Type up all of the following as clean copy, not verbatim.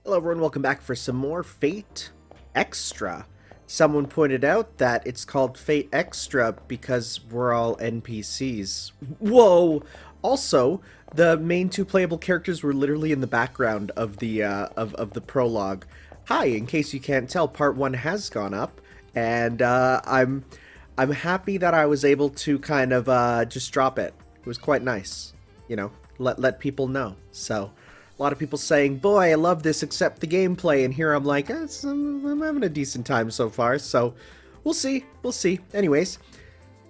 Hello everyone, welcome back for some more Fate Extra. Someone pointed out that it's called Fate Extra because we're all NPCs. Whoa! Also, the main two playable characters were literally in the background of the of the prologue. Hi, in case you can't tell, part 1 has gone up, and I'm happy that I was able to kind of just drop it. It was quite nice, you know, let people know. So a lot of people saying, boy, I love this except the gameplay, and here I'm like, I'm having a decent time so far, so we'll see. Anyways,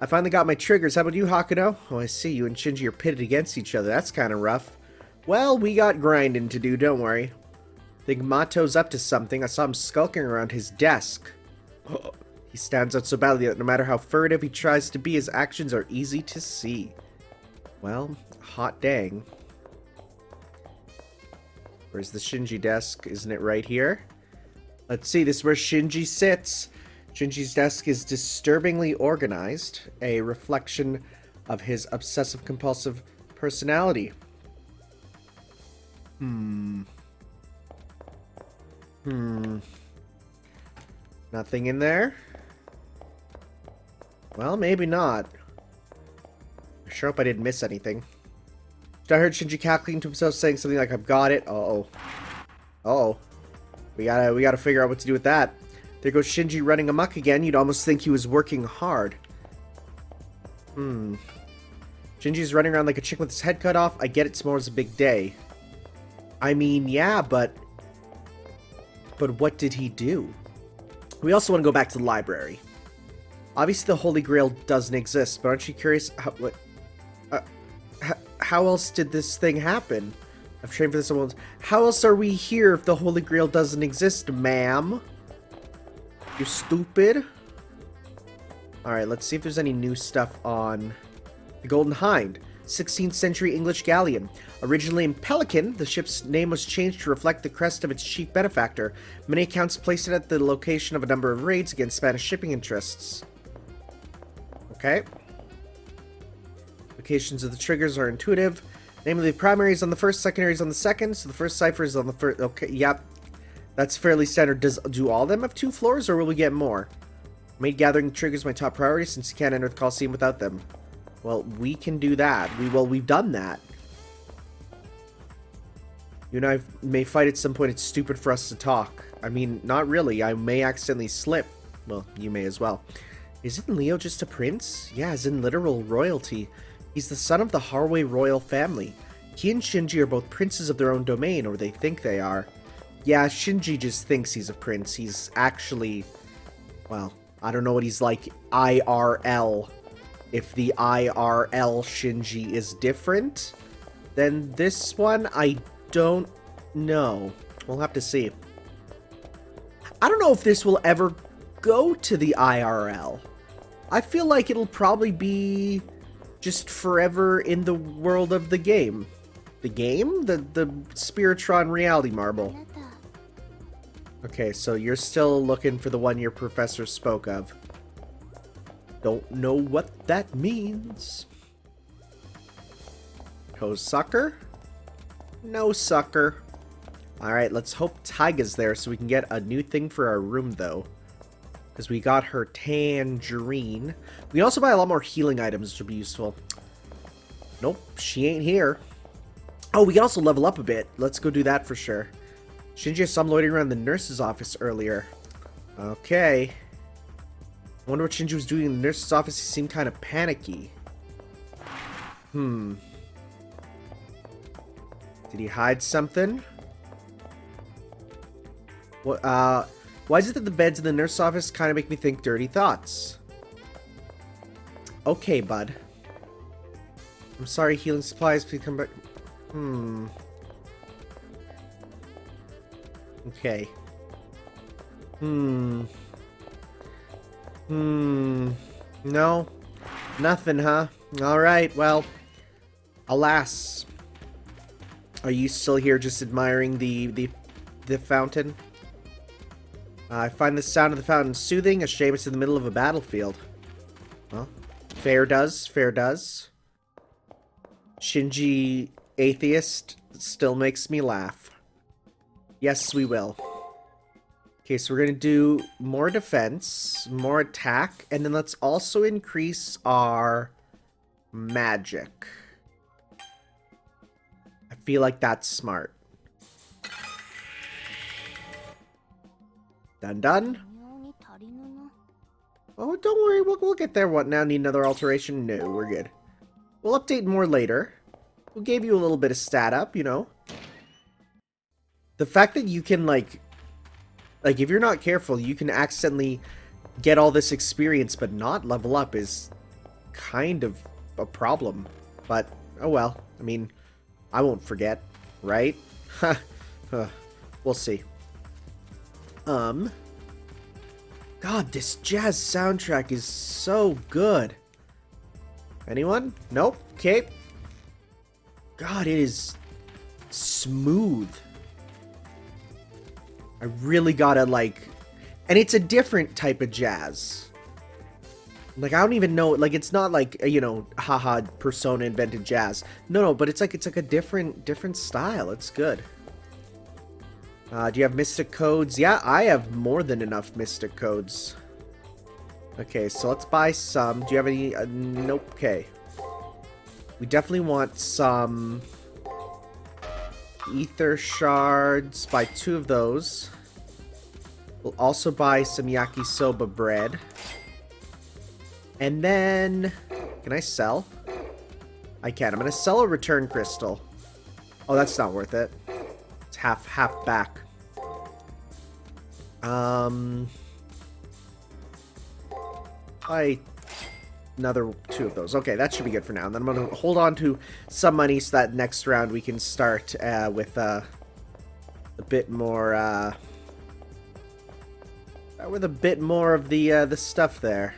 I finally got my triggers. How about you, Hakuno? Oh, I see, you and Shinji are pitted against each other. That's kind of rough. Well, we got grinding to do, don't worry. Think Mato's up to something. I saw him skulking around his desk. He stands out so badly that no matter how furtive he tries to be, his actions are easy to see. Well, hot dang. Where's the Shinji desk? Isn't it right here? Let's see, this is where Shinji sits. Shinji's desk is disturbingly organized, a reflection of his obsessive-compulsive personality. Nothing in there? Well, maybe not. I sure hope I didn't miss anything. I heard Shinji cackling to himself, saying something like, I've got it. Uh-oh. We gotta figure out what to do with that. There goes Shinji running amok again. You'd almost think he was working hard. Shinji's running around like a chicken with his head cut off. I get it, tomorrow's a big day. I mean, yeah, but what did he do? We also want to go back to the library. Obviously, the Holy Grail doesn't exist, but aren't you curious how else did this thing happen? I've trained for this once. How else are we here if the Holy Grail doesn't exist, ma'am? You stupid. Alright, let's see if there's any new stuff on the Golden Hind. 16th century English galleon. Originally in Pelican, the ship's name was changed to reflect the crest of its chief benefactor. Many accounts place it at the location of a number of raids against Spanish shipping interests. Okay. Locations of the triggers are intuitive. Namely, the primary is on the first, secondary is on the second, so the first cipher is on the first. Okay, yep. That's fairly standard. Do all of them have 2 floors, or will we get more? Made gathering triggers my top priority since you can't enter the Coliseum without them. Well, we can do that. We've done that. You and I may fight at some point. It's stupid for us to talk. I mean, not really. I may accidentally slip. Well, you may as well. Isn't Leo just a prince? Yeah, as in literal royalty. He's the son of the Harway royal family. He and Shinji are both princes of their own domain, or they think they are. Yeah, Shinji just thinks he's a prince. He's actually, well, I don't know what he's like IRL. If the IRL Shinji is different than this one, I don't know. We'll have to see. I don't know if this will ever go to the IRL. I feel like it'll probably be just forever in the world of the game. The game? The Spiritron reality marble. Okay, so you're still looking for the one your professor spoke of. Don't know what that means. Toe sucker? No sucker. Alright, let's hope Taiga's there so we can get a new thing for our room, though. Because we got her tangerine. We can also buy a lot more healing items, which will be useful. Nope, she ain't here. Oh, we can also level up a bit. Let's go do that for sure. Shinji saw him loitering around the nurse's office earlier. Okay. I wonder what Shinji was doing in the nurse's office. He seemed kind of panicky. Did he hide something? What, why is it that the beds in the nurse's office kind of make me think dirty thoughts? Okay, bud. I'm sorry, healing supplies, please come back. Okay. No? Nothing, huh? Alright, well. Alas. Are you still here just admiring the fountain? I find the sound of the fountain soothing. A shame it's in the middle of a battlefield. Well, fair does, fair does. Shinji atheist still makes me laugh. Yes, we will. Okay, so we're going to do more defense, more attack, and then let's also increase our magic. I feel like that's smart. Done. Oh, don't worry, we'll get there. What now? Need another alteration? No, we're good. We'll update more later. We gave you a little bit of stat up, you know. The fact that you can, like, if you're not careful, you can accidentally get all this experience but not level up is kind of a problem. But, oh well. I mean, I won't forget, right? We'll see. God, this jazz soundtrack is so good. Anyone? Nope. Okay. God, it is smooth. I really gotta, like... And it's a different type of jazz. Like, I don't even know... Like, it's not like, you know, haha, Persona invented jazz. No, but it's like a different style. It's good. Do you have mystic codes? Yeah, I have more than enough mystic codes. Okay, so let's buy some. Do you have any? Nope. Okay. We definitely want some ether shards. Buy 2 of those. We'll also buy some yakisoba bread. And then... Can I sell? I can. I'm going to sell a return crystal. Oh, that's not worth it. It's half back. Buy another 2 of those. Okay, that should be good for now. And then I'm going to hold on to some money so that next round we can start with a bit more with a bit more of the stuff there.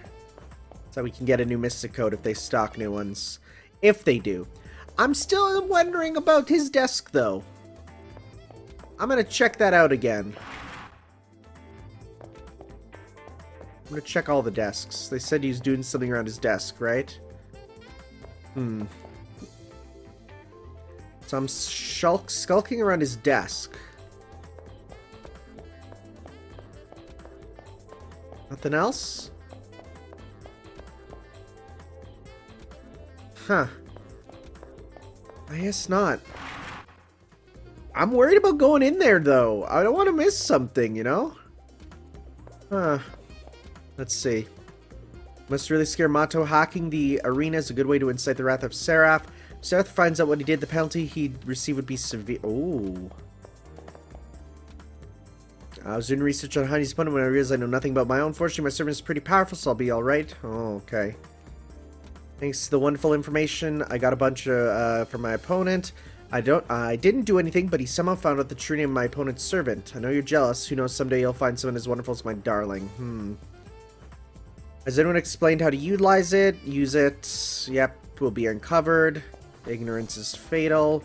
So we can get a new Mystic Code if they stock new ones. If they do. I'm still wondering about his desk, though. I'm going to check that out again. I'm going to check all the desks. They said he was doing something around his desk, right? So I'm skulking around his desk. Nothing else? Huh. I guess not. I'm worried about going in there, though. I don't want to miss something, you know? Huh. Let's see. Must really scare Mato. Hacking the arena is a good way to incite the wrath of Seraph. If Seraph finds out what he did, the penalty he'd receive would be severe. Ooh. I was doing research on Honey's opponent when I realized I know nothing about my own. Fortunately, my servant is pretty powerful, so I'll be alright. Oh, okay. Thanks to the wonderful information, I got a bunch from my opponent. I didn't do anything, but he somehow found out the true name of my opponent's servant. I know you're jealous. Who knows, someday you'll find someone as wonderful as my darling. Has anyone explained how to utilize it? Use it. Yep, will be uncovered. Ignorance is fatal.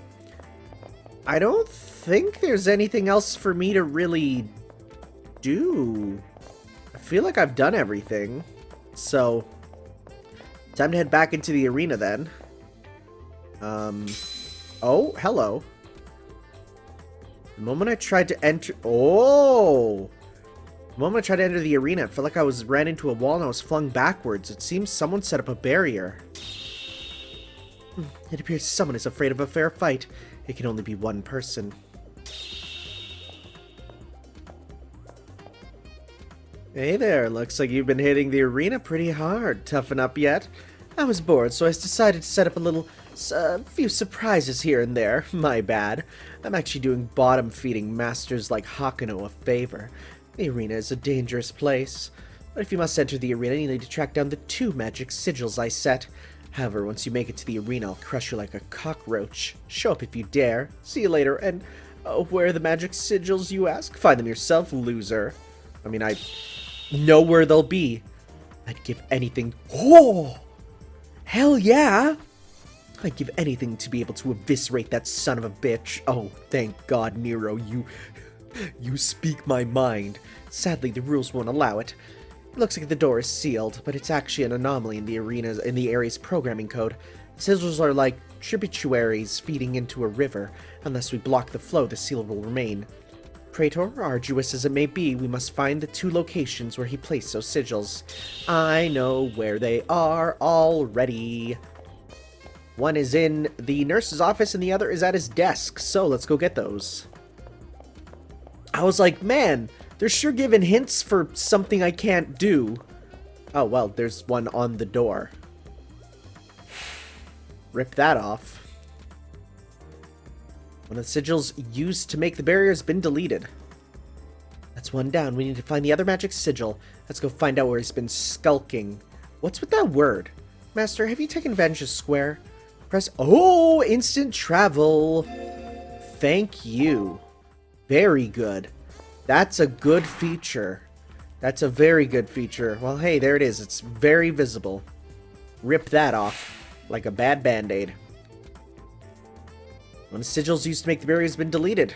I don't think there's anything else for me to really do. I feel like I've done everything. So, time to head back into the arena then. Oh, hello. The moment I tried to enter... Oh! The moment I tried to enter the arena, it felt like I ran into a wall and I was flung backwards. It seems someone set up a barrier. It appears someone is afraid of a fair fight. It can only be one person. Hey there, looks like you've been hitting the arena pretty hard. Toughen up yet? I was bored, so I decided to set up a few surprises here and there. My bad. I'm actually doing bottom-feeding masters like Hakuno a favor. The arena is a dangerous place. But if you must enter the arena, you need to track down the 2 magic sigils I set. However, once you make it to the arena, I'll crush you like a cockroach. Show up if you dare. See you later, and where are the magic sigils, you ask? Find them yourself, loser. I mean, I know where they'll be. I'd give anything... Oh! Hell yeah! I'd give anything to be able to eviscerate that son of a bitch. Oh, thank God, Nero, you speak my mind. Sadly, the rules won't allow it. It looks like the door is sealed, but it's actually an anomaly in the area's programming code. Sigils are like tributaries feeding into a river. Unless we block the flow, the seal will remain. Praetor, arduous as it may be, we must find the 2 locations where he placed those sigils. I know where they are already. One is in the nurse's office and the other is at his desk, so let's go get those. I was like, man, they're sure giving hints for something I can't do. Oh, well, there's one on the door. Rip that off. One of the sigils used to make the barrier has been deleted. That's one down. We need to find the other magic sigil. Let's go find out where he's been skulking. What's with that word? Master, have you taken Vanish's Square? Press... Oh! Instant travel! Thank you. Very good. That's a good feature. That's a very good feature. Well, hey, there it is. It's very visible. Rip that off. Like a bad band-aid. One of the sigils used to make the barrier has been deleted.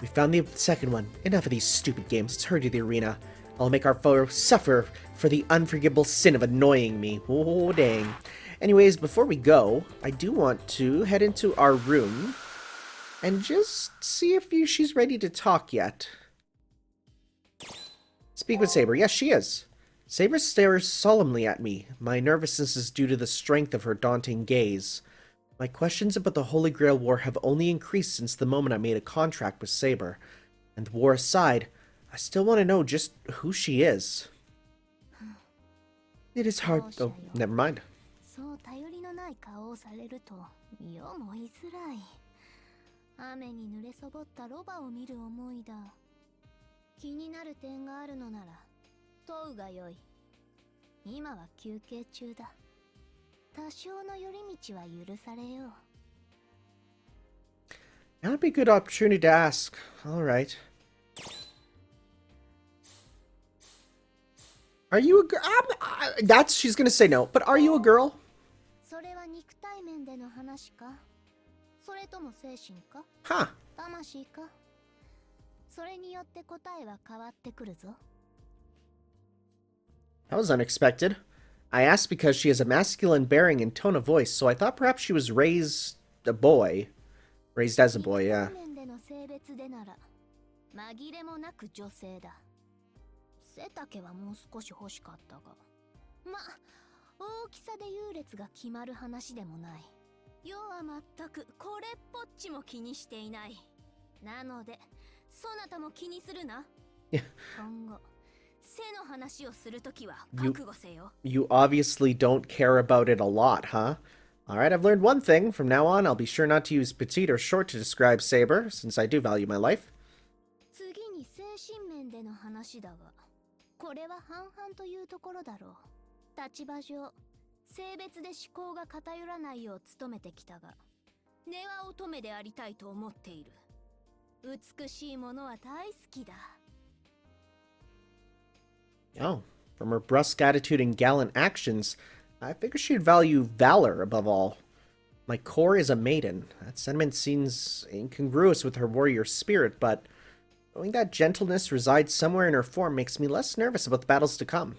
We found the second one. Enough of these stupid games. Let's hurry to the arena. I'll make our foe suffer for the unforgivable sin of annoying me. Oh, dang. Anyways, before we go, I do want to head into our room and just see if she's ready to talk yet. Speak with Saber. Yes, she is. Saber stares solemnly at me. My nervousness is due to the strength of her daunting gaze. My questions about the Holy Grail War have only increased since the moment I made a contract with Saber. And the war aside, I still want to know just who she is. It is hard... Oh, never mind. That'd be a good opportunity to ask. Alright. Are you a girl? That's... She's gonna say no. But are you a girl? Huh. That was unexpected. I asked because she has a masculine bearing and tone of voice, so I thought perhaps she was raised a boy. Raised as a boy, yeah. You obviously don't care about it a lot, huh? Alright, I've learned one thing. From now on, I'll be sure not to use petite or short to describe Saber, since I do value my life. Oh, from her brusque attitude and gallant actions, I figure she'd value valor above all. My core is a maiden. That sentiment seems incongruous with her warrior spirit, but knowing that gentleness resides somewhere in her form makes me less nervous about the battles to come.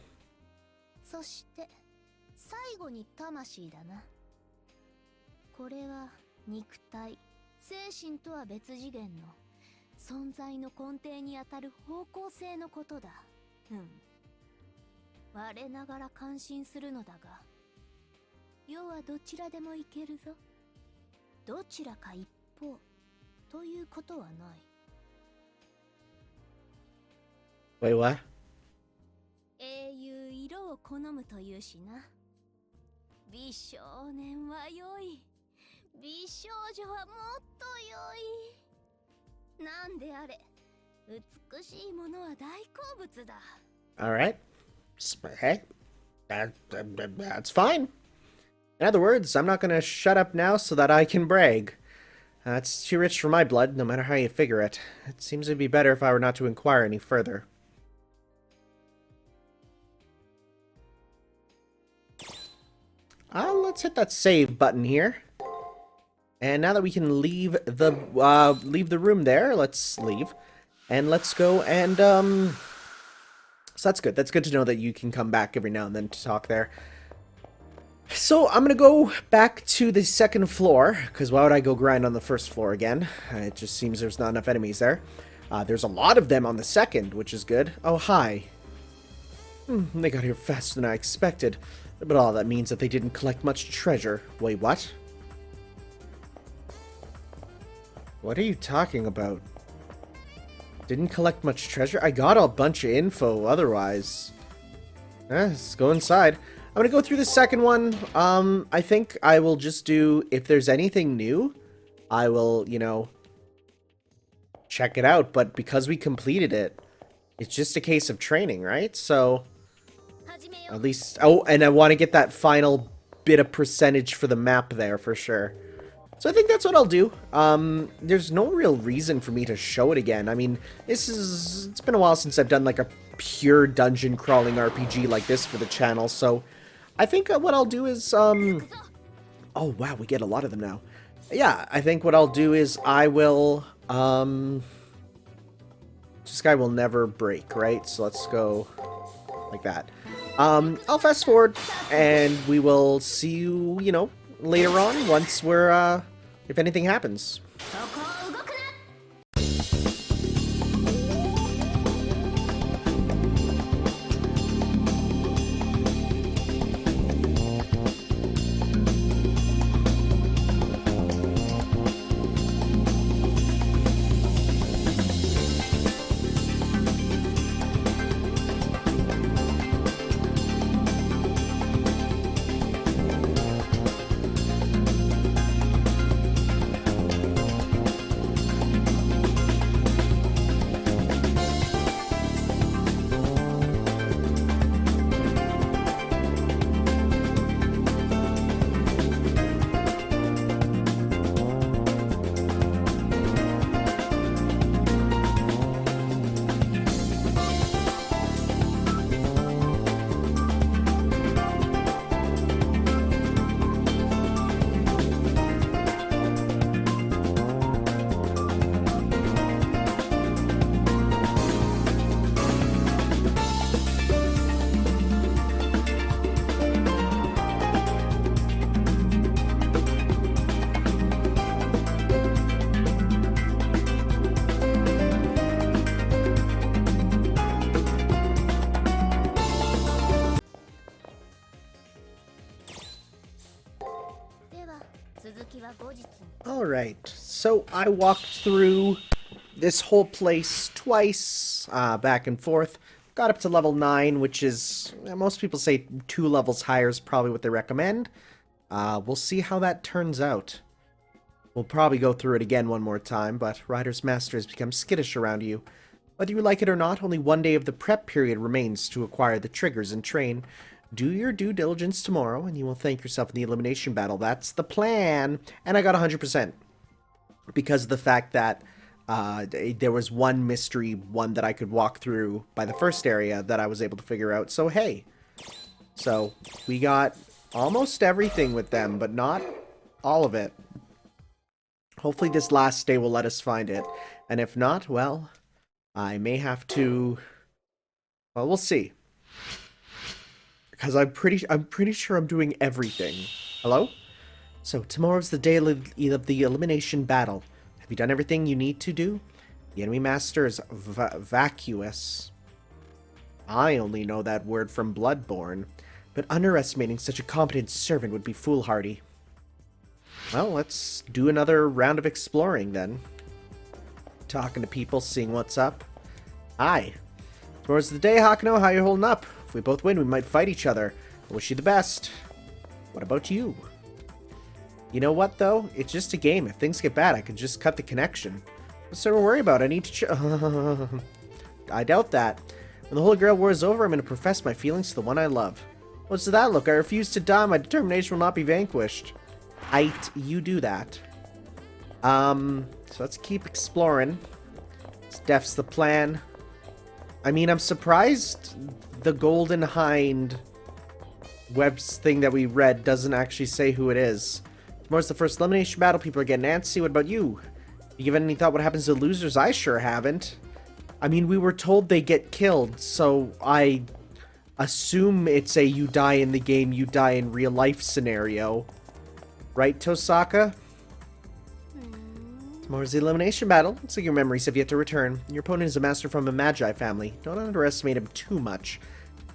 Wait, what? Alright. Hey, that's fine. In other words, I'm not going to shut up now so that I can brag. It's too rich for my blood, no matter how you figure it. It seems to be better if I were not to inquire any further. Let's hit that save button here. And now that we can leave the room there, let's leave. And let's go and, so that's good. That's good to know that you can come back every now and then to talk there. So I'm going to go back to the second floor, because why would I go grind on the first floor again? It just seems there's not enough enemies there. There's a lot of them on the second, which is good. Oh, hi. They got here faster than I expected, but all that means that they didn't collect much treasure. Wait, what? What are you talking about? Didn't collect much treasure? I got a bunch of info otherwise. Let's go inside. I'm gonna go through the second one. I think I will just do, if there's anything new, I will, you know, check it out. But because we completed it, it's just a case of training, right? So, at least... Oh, and I want to get that final bit of percentage for the map there for sure. So I think that's what I'll do. There's no real reason for me to show it again. I mean, it's been a while since I've done like a pure dungeon crawling RPG like this for the channel. So I think what I'll do is, oh wow, we get a lot of them now. Yeah, I think what I'll do is I will, this guy will never break, right? So let's go like that. I'll fast forward and we will see you, you know, later on once we're, if anything happens. Alright, so I walked through this whole place twice, back and forth. Got up to level 9, which is, most people say 2 levels higher is probably what they recommend. We'll see how that turns out. We'll probably go through it again one more time, but Rider's Master has become skittish around you. Whether you like it or not, only 1 day of the prep period remains to acquire the triggers and train. Do your due diligence tomorrow, and you will thank yourself in the Elimination Battle. That's the plan. And I got 100%. Because of the fact that there was one mystery one that I could walk through by the first area that I was able to figure out. So, hey. So, we got almost everything with them, but not all of it. Hopefully this last day will let us find it. And if not, well, I may have to... Well, we'll see. Because I'm pretty sure I'm doing everything. Hello? So, tomorrow's the day of the Elimination Battle. Have you done everything you need to do? The enemy master is vacuous. I only know that word from Bloodborne, but underestimating such a competent servant would be foolhardy. Well, let's do another round of exploring then. Talking to people, seeing what's up. Hi. Tomorrow's the day, Hakuno. How you holding up? If we both win, we might fight each other. I wish you the best. What about you? You know what, though? It's just a game. If things get bad, I can just cut the connection. What's there to worry about? I need to I doubt that. When the Holy Grail War is over, I'm going to profess my feelings to the one I love. What's to that look? I refuse to die. My determination will not be vanquished. You do that. So let's keep exploring. Def's the plan. I mean, I'm surprised the Golden Hind webs thing that we read doesn't actually say who it is. Tomorrow's the first elimination battle. People are getting antsy. What about you? You given any thought what happens to losers? I sure haven't. I mean, we were told they get killed, so I assume it's a you die in the game, you die in real life scenario. Right, Tosaka? Tomorrow's the Elimination Battle. Looks like your memories have yet to return. Your opponent is a master from a Magi family. Don't underestimate him too much.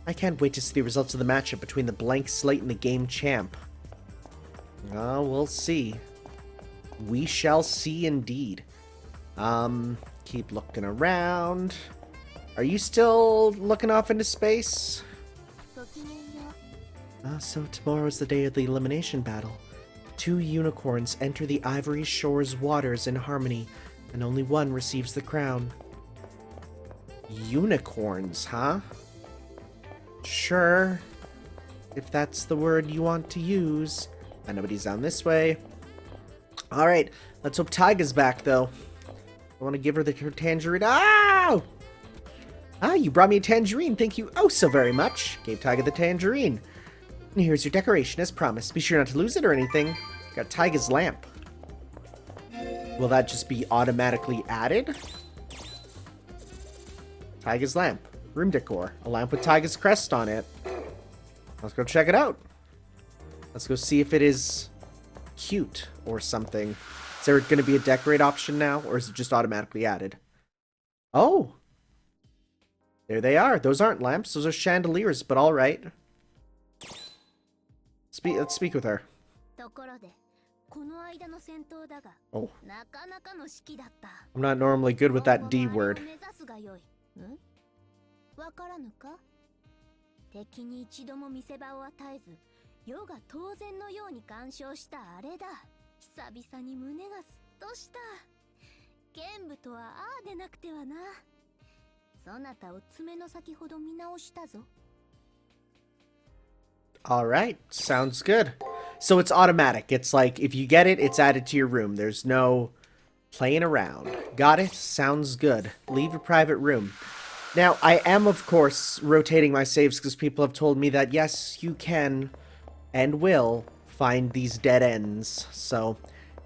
I can't wait to see the results of the matchup between the blank slate and the game champ. Oh, we'll see. We shall see indeed. Keep looking around. Are you still looking off into space? So tomorrow is the day of the Elimination Battle. 2 unicorns enter the Ivory Shore's waters in harmony, and only one receives the crown. Unicorns, huh? Sure. If that's the word you want to use. I know nobody's down this way. Alright, let's hope Taiga's back, though. I want to give her her tangerine. Ow! Ah, you brought me a tangerine. Thank you oh so very much. Gave Taiga the tangerine. And here's your decoration, as promised. Be sure not to lose it or anything. Got Taiga's lamp. Will that just be automatically added? Taiga's lamp. Room decor. A lamp with Taiga's crest on it. Let's go check it out. Let's go see if it is cute or something. Is there going to be a decorate option now, or is it just automatically added? Oh! There they are. Those aren't lamps. Those are chandeliers, but all right. Let's speak with her. Oh. I'm not normally good with that D word. Alright, sounds good. So it's automatic. It's like, if you get it, it's added to your room. There's no playing around. Got it? Sounds good. Leave your private room. Now, I am, of course, rotating my saves because people have told me that, yes, you can and will find these dead ends. So,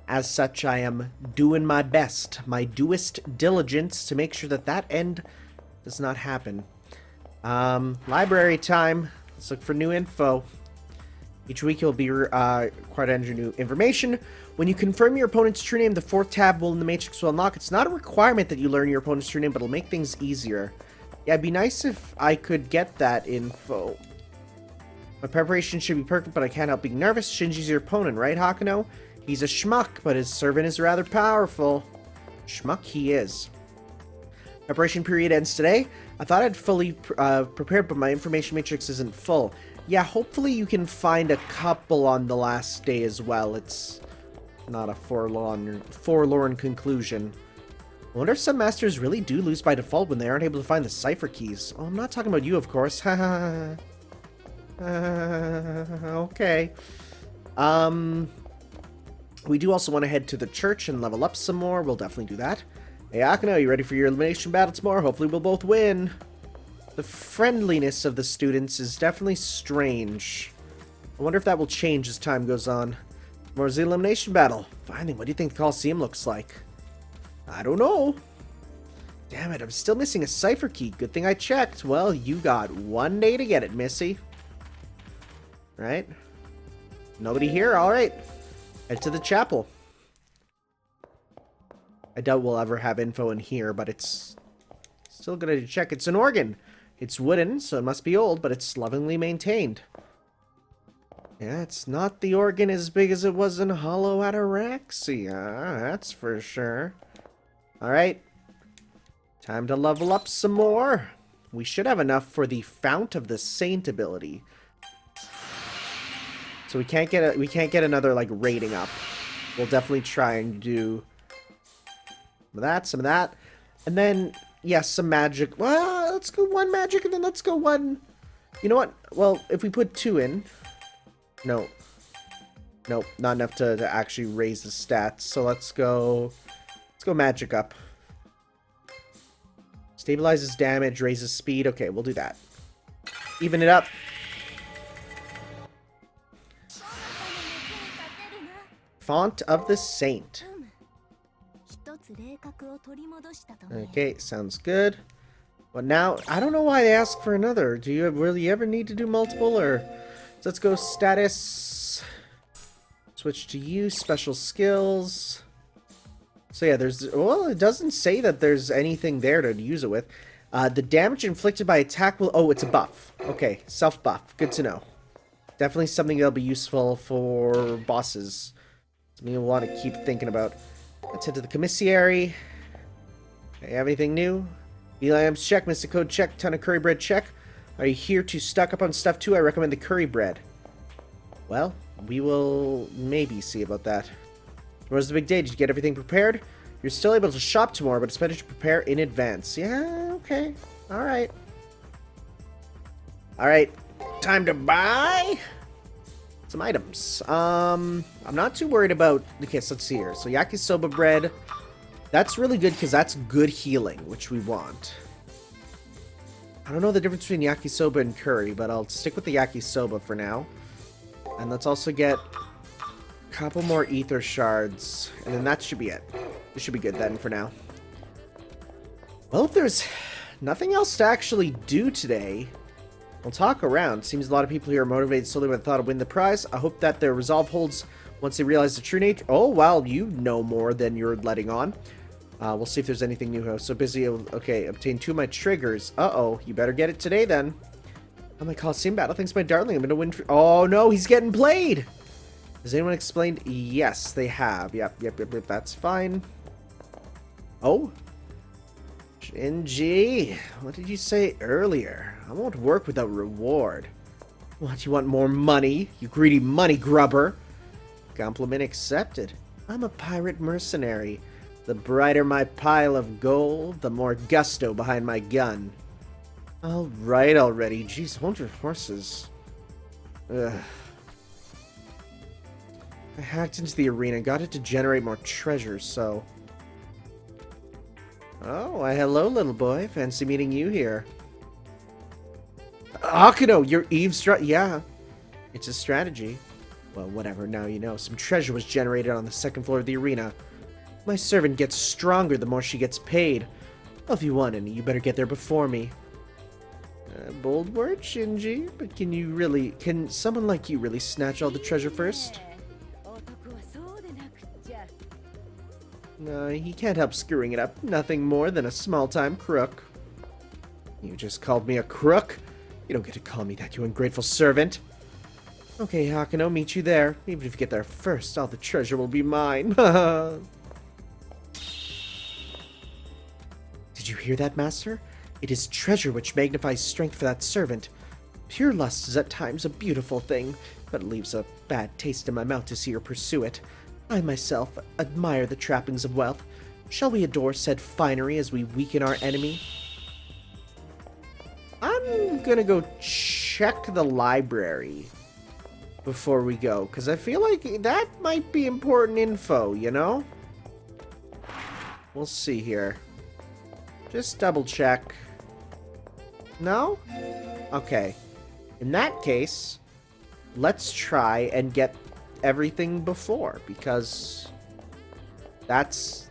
as such, I am doing my best, my doest diligence to make sure that that end does not happen. Library time. Let's look for new info. Each week you'll be required to enter new information. When you confirm your opponent's true name, the 4th tab will in the matrix will unlock. It's not a requirement that you learn your opponent's true name, but it'll make things easier. Yeah, it'd be nice if I could get that info. My preparation should be perfect, but I can't help being nervous. Shinji's your opponent, right, Hakuno? He's a schmuck, but his servant is rather powerful. Schmuck he is. Preparation period ends today. I thought I'd fully prepared, but my information matrix isn't full. Yeah, hopefully you can find a couple on the last day as well. It's not a forlorn conclusion. I wonder if some masters really do lose by default when they aren't able to find the cipher keys. Oh, I'm not talking about you, of course. Okay. We do also want to head to the church and level up some more. We'll definitely do that. Hey, Akuno, you ready for your elimination battle tomorrow? Hopefully we'll both win. The friendliness of the students is definitely strange. I wonder if that will change as time goes on. Tomorrow's the elimination battle. Finally, what do you think the Coliseum looks like? I don't know. Damn it, I'm still missing a cipher key. Good thing I checked. Well, you got 1 day to get it, Missy. Right? Nobody here? Alright. Head to the chapel. I doubt we'll ever have info in here, but it's still good to check. It's an organ. It's wooden, so it must be old, but it's lovingly maintained. Yeah, it's not the organ as big as it was in Hollow Ataraxia, that's for sure. Alright. Time to level up some more. We should have enough for the Fount of the Saint ability. So we can't get another like rating up. We'll definitely try and do some of that. And then, yes, some magic. Well, let's go 1 magic and then let's go 1. You know what? Well, if we put 2 in. No. Nope, not enough to actually raise the stats. So let's go magic up. Stabilizes damage, raises speed. Okay, we'll do that. Even it up. Font of the Saint. Okay, sounds good. But now, I don't know why they ask for another. Do you really ever need to do multiple, or... So let's go status. Switch to use, special skills. So yeah, well, it doesn't say that there's anything there to use it with. The damage inflicted by attack will... Oh, it's a buff. Okay, self-buff. Good to know. Definitely something that'll be useful for bosses. Something you'll want to keep thinking about. Let's head to the commissary. Okay, have anything new? Items check, Mystic Code check, ton of curry bread check. Are you here to stock up on stuff too? I recommend the curry bread. Well, we will maybe see about that. Tomorrow's the big day. Did you get everything prepared? You're still able to shop tomorrow, but it's better to prepare in advance. Yeah, okay. Alright. Alright. Time to buy some items. I'm not too worried about... Okay, so let's see here. So yakisoba bread. That's really good because that's good healing, which we want. I don't know the difference between yakisoba and curry, but I'll stick with the yakisoba for now. And let's also get a couple more ether shards. And then that should be it. This should be good then for now. Well, if there's nothing else to actually do today, we'll talk around. Seems a lot of people here are motivated solely by the thought of winning the prize. I hope that their resolve holds once they realize the true nature. Oh, well, you know more than you're letting on. We'll see if there's anything new. So busy. Okay, obtain 2 of my triggers. Uh-oh, you better get it today then. Oh my Coliseum battle. Thanks, my darling. I'm gonna win. Oh no, he's getting played. Has anyone explained? Yes, they have. Yep. That's fine. Oh, Shinji, what did you say earlier? I won't work without reward. What, you want more money? You greedy money grubber. Compliment accepted. I'm a pirate mercenary. The brighter my pile of gold, the more gusto behind my gun. Alright already. Jeez, hold your horses. Ugh. I hacked into the arena, got it to generate more treasures, so... Oh, why hello, little boy. Fancy meeting you here. Akuno, you're eavesdropping. Yeah, it's a strategy. Well, whatever, now you know. Some treasure was generated on the 2nd floor of the arena. My servant gets stronger the more she gets paid. Well, if you want any, you better get there before me. Bold word, Shinji, but can someone like you really snatch all the treasure first? No, he can't help screwing it up. Nothing more than a small-time crook. You just called me a crook? You don't get to call me that, you ungrateful servant. Okay, Hakuno, meet you there. Even if you get there first, all the treasure will be mine. Did you hear that, master? It is treasure which magnifies strength for that servant. Pure lust is at times a beautiful thing, but it leaves a bad taste in my mouth to see her pursue it. I myself admire the trappings of wealth. Shall we adore said finery as we weaken our enemy? I'm gonna go check the library before we go, because I feel like that might be important info, you know? We'll see here. Just double check. No? Okay. In that case, let's try and get everything before, because that's...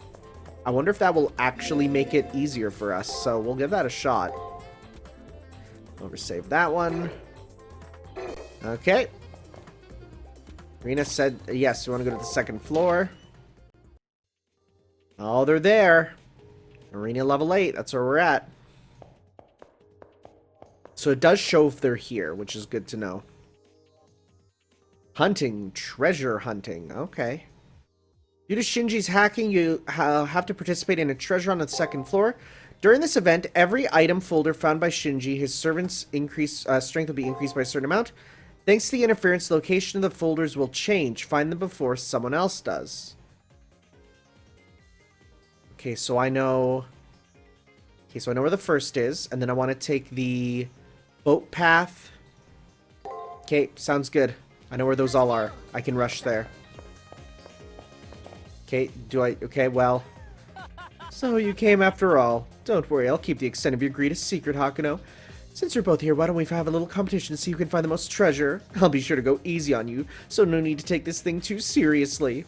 I wonder if that will actually make it easier for us, so we'll give that a shot. Oversave that one. Okay. Rena said, yes, we want to go to the 2nd floor. Oh, they're there. Arena level 8, that's where we're at. So it does show if they're here, which is good to know. Hunting, treasure hunting, okay. Due to Shinji's hacking, you have to participate in a treasure on the 2nd floor. During this event, every item folder found by Shinji, his servant's strength will be increased by a certain amount. Thanks to the interference, the location of the folders will change. Find them before someone else does. Okay, so I know... Okay, so I know where the first is, and then I want to take the boat path. Okay, sounds good. I know where those all are. I can rush there. Okay, okay, well. So you came after all. Don't worry, I'll keep the extent of your greed a secret, Hakuno. Since you're both here, why don't we have a little competition to see who can find the most treasure? I'll be sure to go easy on you, so no need to take this thing too seriously.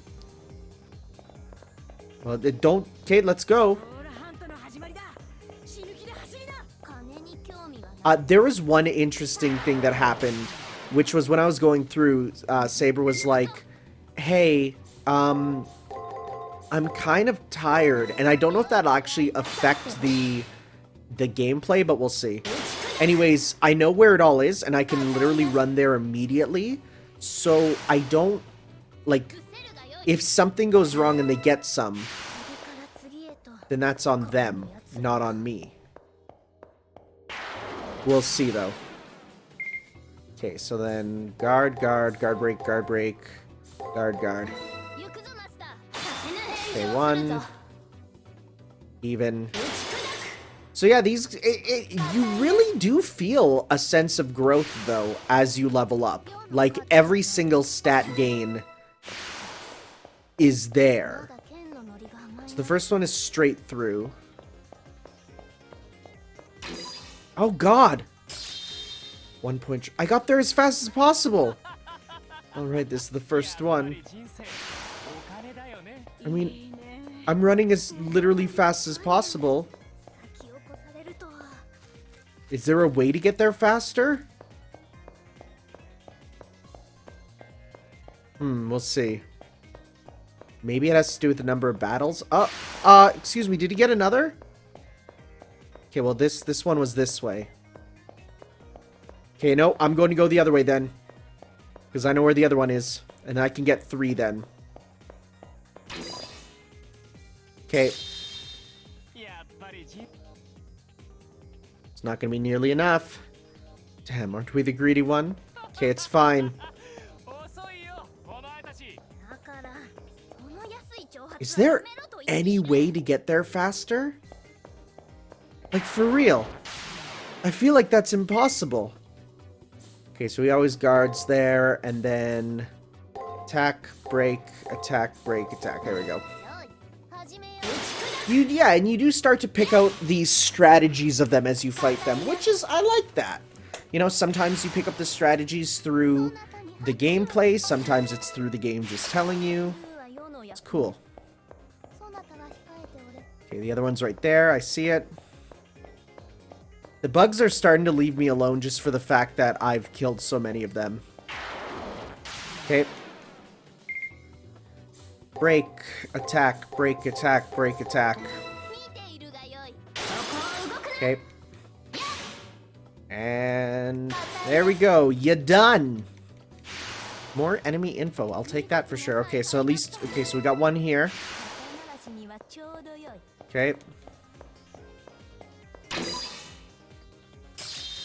Well, don't... Okay, let's go. There was one interesting thing that happened, which was when I was going through, Saber was like, hey, I'm kind of tired, and I don't know if that'll actually affect the gameplay, but we'll see. Anyways, I know where it all is, and I can literally run there immediately, so I don't, like, if something goes wrong and they get some, then that's on them, not on me. We'll see, though. Okay, so then guard, break, guard, break, guard. Okay, 1. Even. So yeah, these, you really do feel a sense of growth, though, as you level up. Like, every single stat gain is there. So the first one is straight through. Oh god! 1 point. I got there as fast as possible! Alright, this is the first one. I mean, I'm running as literally fast as possible. Is there a way to get there faster? We'll see. Maybe it has to do with the number of battles. Excuse me, did he get another? Okay, well this one was this way. Okay, no, I'm going to go the other way then. Because I know where the other one is. And I can get 3 then. Okay. It's not going to be nearly enough. Damn, aren't we the greedy one? Okay, it's fine. Is there any way to get there faster? Like, for real? I feel like that's impossible. Okay, so he always guards there, and then attack, break, attack, break, attack. There we go. Yeah, and you do start to pick out these strategies of them as you fight them, which is, I like that. You know, sometimes you pick up the strategies through the gameplay, sometimes it's through the game just telling you. It's cool. Okay, the other one's right there, I see it. The bugs are starting to leave me alone just for the fact that I've killed so many of them. Okay. Break, attack, break, attack, break, attack. Okay. And there we go. You done. More enemy info. I'll take that for sure. Okay, so at least... Okay, so we got one here. Okay.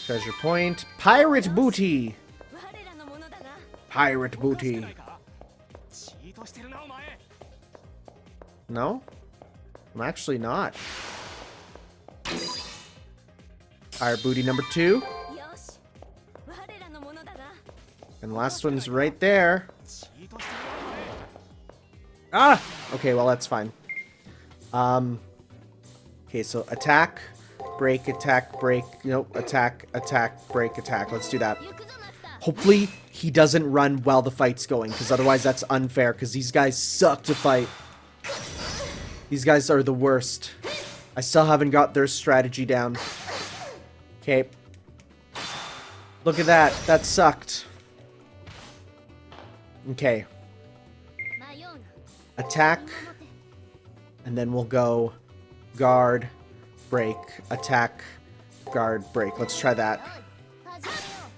Treasure point. Pirate booty. Pirate booty. No? I'm actually not. Pirate booty number 2. And last one's right there. Ah! Okay, well, that's fine. Okay, so attack, break, attack, break. Nope, attack, attack, break, attack. Let's do that. Hopefully, he doesn't run while the fight's going, because otherwise that's unfair, because these guys suck to fight. These guys are the worst. I still haven't got their strategy down. Okay. Look at that. That sucked. Okay. Attack. And then we'll go guard, break, attack, guard, break. Let's try that.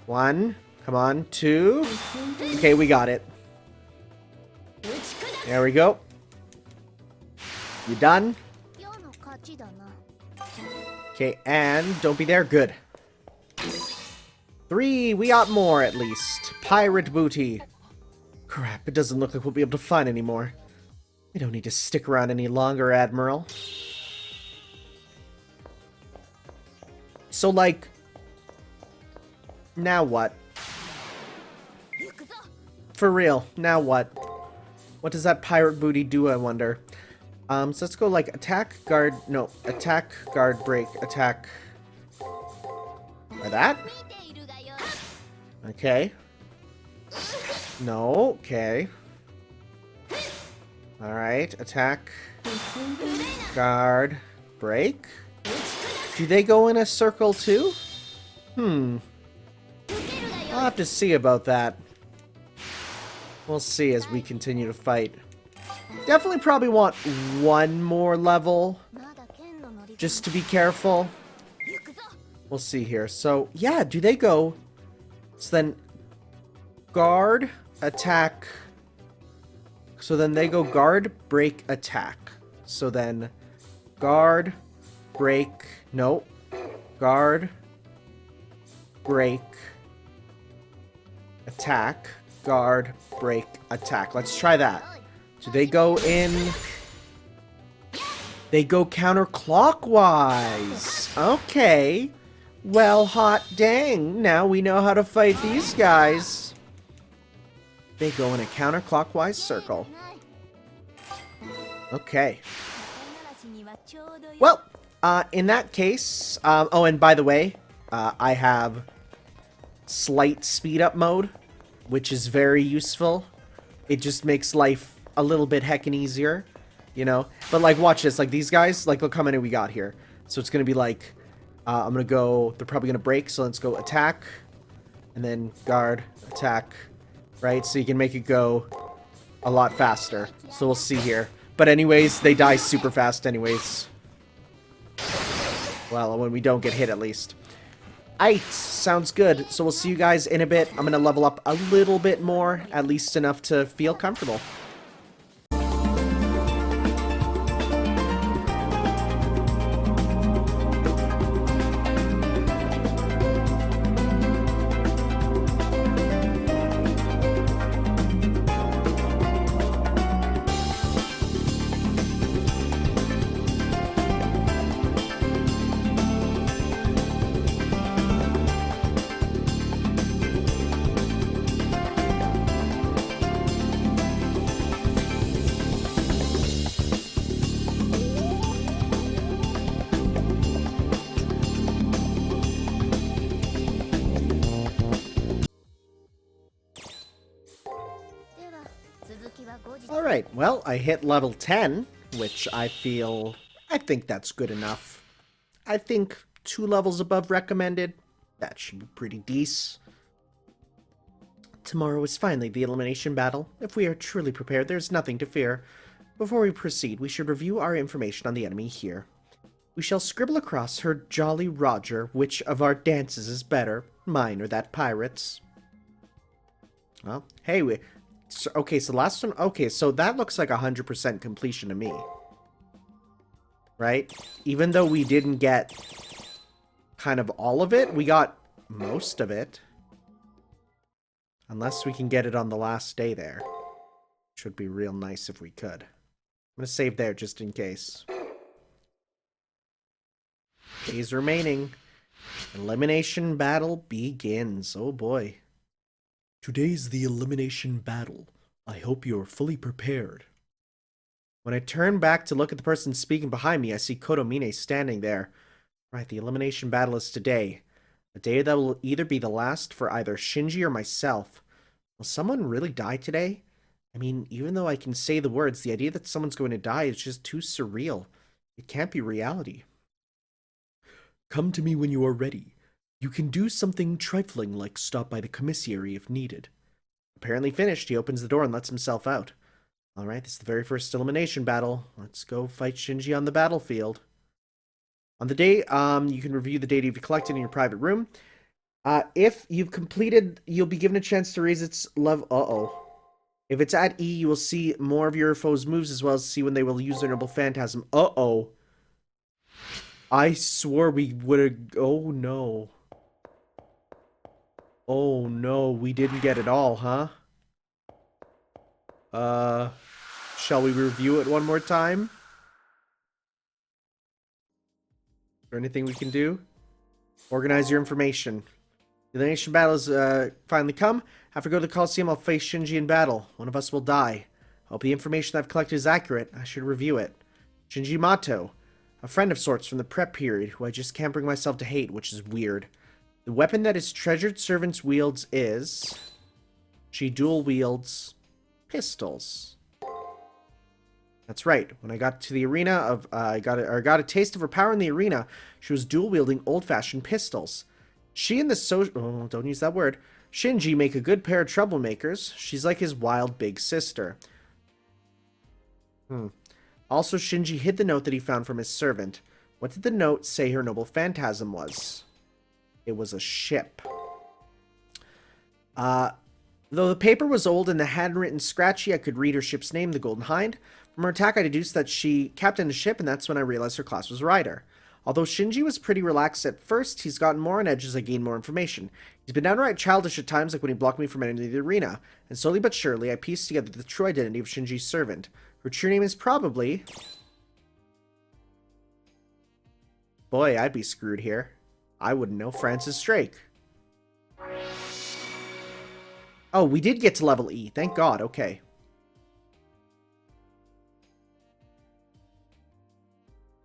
1. Come on. 2. Okay, we got it. There we go. You done? Okay, and don't be there. Good. 3. We got more, at least. Pirate booty. Crap, it doesn't look like we'll be able to find any more. We don't need to stick around any longer, Admiral. So, like... Now what? For real, now what? What does that pirate booty do, I wonder? So let's go, like, attack, guard... No, attack, guard, break, attack... Or that? Okay. No, okay. Alright, attack, guard, break. Do they go in a circle too? I'll have to see about that. We'll see as we continue to fight. Definitely probably want one more level, just to be careful. We'll see here. So, yeah, do they go... So then, guard, attack... So then they go guard, break, attack. So then, guard, break... No. Guard, break, attack, guard, break, attack. Let's try that. Do they go in... They go counterclockwise. Okay. Well, hot dang. Now we know how to fight these guys. They go in a counterclockwise circle. Okay. Well, in that case... oh, and by the way, I have slight speed up mode, which is very useful. It just makes life a little bit heckin' easier, you know? But, like, watch this. Like, these guys, like, look how many we got here. So it's gonna be like... I'm gonna go... They're probably gonna break, so let's go attack. And then guard, attack, right? So you can make it go a lot faster. So we'll see here. But anyways, they die super fast anyways. Well, when we don't get hit, at least. Aight, sounds good. So we'll see you guys in a bit. I'm gonna level up a little bit more, at least enough to feel comfortable. Alright, well, I hit level 10, which I think that's good enough. I think 2 levels above recommended. That should be pretty decent. Tomorrow is finally the elimination battle. If we are truly prepared, there's nothing to fear. Before we proceed, we should review our information on the enemy here. We shall scribble across her Jolly Roger which of our dances is better, mine or that pirate's. Well, hey, okay, so last one... Okay, so that looks like 100% completion to me. Right? Even though we didn't get kind of all of it, we got most of it. Unless we can get it on the last day there. Which would be real nice if we could. I'm going to save there just in case. Days remaining. Elimination battle begins. Oh boy. Today's the elimination battle. I hope you're fully prepared. When I turn back to look at the person speaking behind me, I see Kotomine standing there. Right, the elimination battle is today. A day that will either be the last for either Shinji or myself. Will someone really die today? I mean, even though I can say the words, the idea that someone's going to die is just too surreal. It can't be reality. Come to me when you are ready. You can do something trifling like stop by the commissary if needed. Apparently finished, he opens the door and lets himself out. Alright, this is the very first elimination battle. Let's go fight Shinji on the battlefield. On the day, you can review the data you've collected in your private room. If you've completed, you'll be given a chance to raise its level. Uh-oh. If it's at E, you will see more of your foe's moves as well as see when they will use their noble phantasm. Uh-oh. I swore we would have... Oh, no. Oh, no. We didn't get it all, huh? Shall we review it one more time? Is there anything we can do? Organize your information. The elimination battle has finally come. After I go to the Coliseum, I'll face Shinji in battle. One of us will die. I hope the information I've collected is accurate. I should review it. Shinji Mato. A friend of sorts from the prep period, who I just can't bring myself to hate, which is weird. The weapon that his treasured servants wields is... She dual wields pistols. That's right. When I got to the arena of... I got a taste of her power in the arena, she was dual wielding old-fashioned pistols. She and the Oh, don't use that word. Shinji make a good pair of troublemakers. She's like his wild big sister. Also, Shinji hid the note that he found from his servant. What did the note say her noble phantasm was? It was a ship. Though the paper was old and the handwritten scratchy, I could read her ship's name, the Golden Hind. From her attack, I deduced that she captained a ship, and that's when I realized her class was Rider. Although Shinji was pretty relaxed at first, he's gotten more on edge as I gain more information. He's been downright childish at times, like when he blocked me from entering the arena. And slowly but surely, I pieced together the true identity of Shinji's servant. Her true name is probably... Boy, I'd be screwed here. I wouldn't know. Francis Drake. Oh, we did get to level E. Thank God. Okay.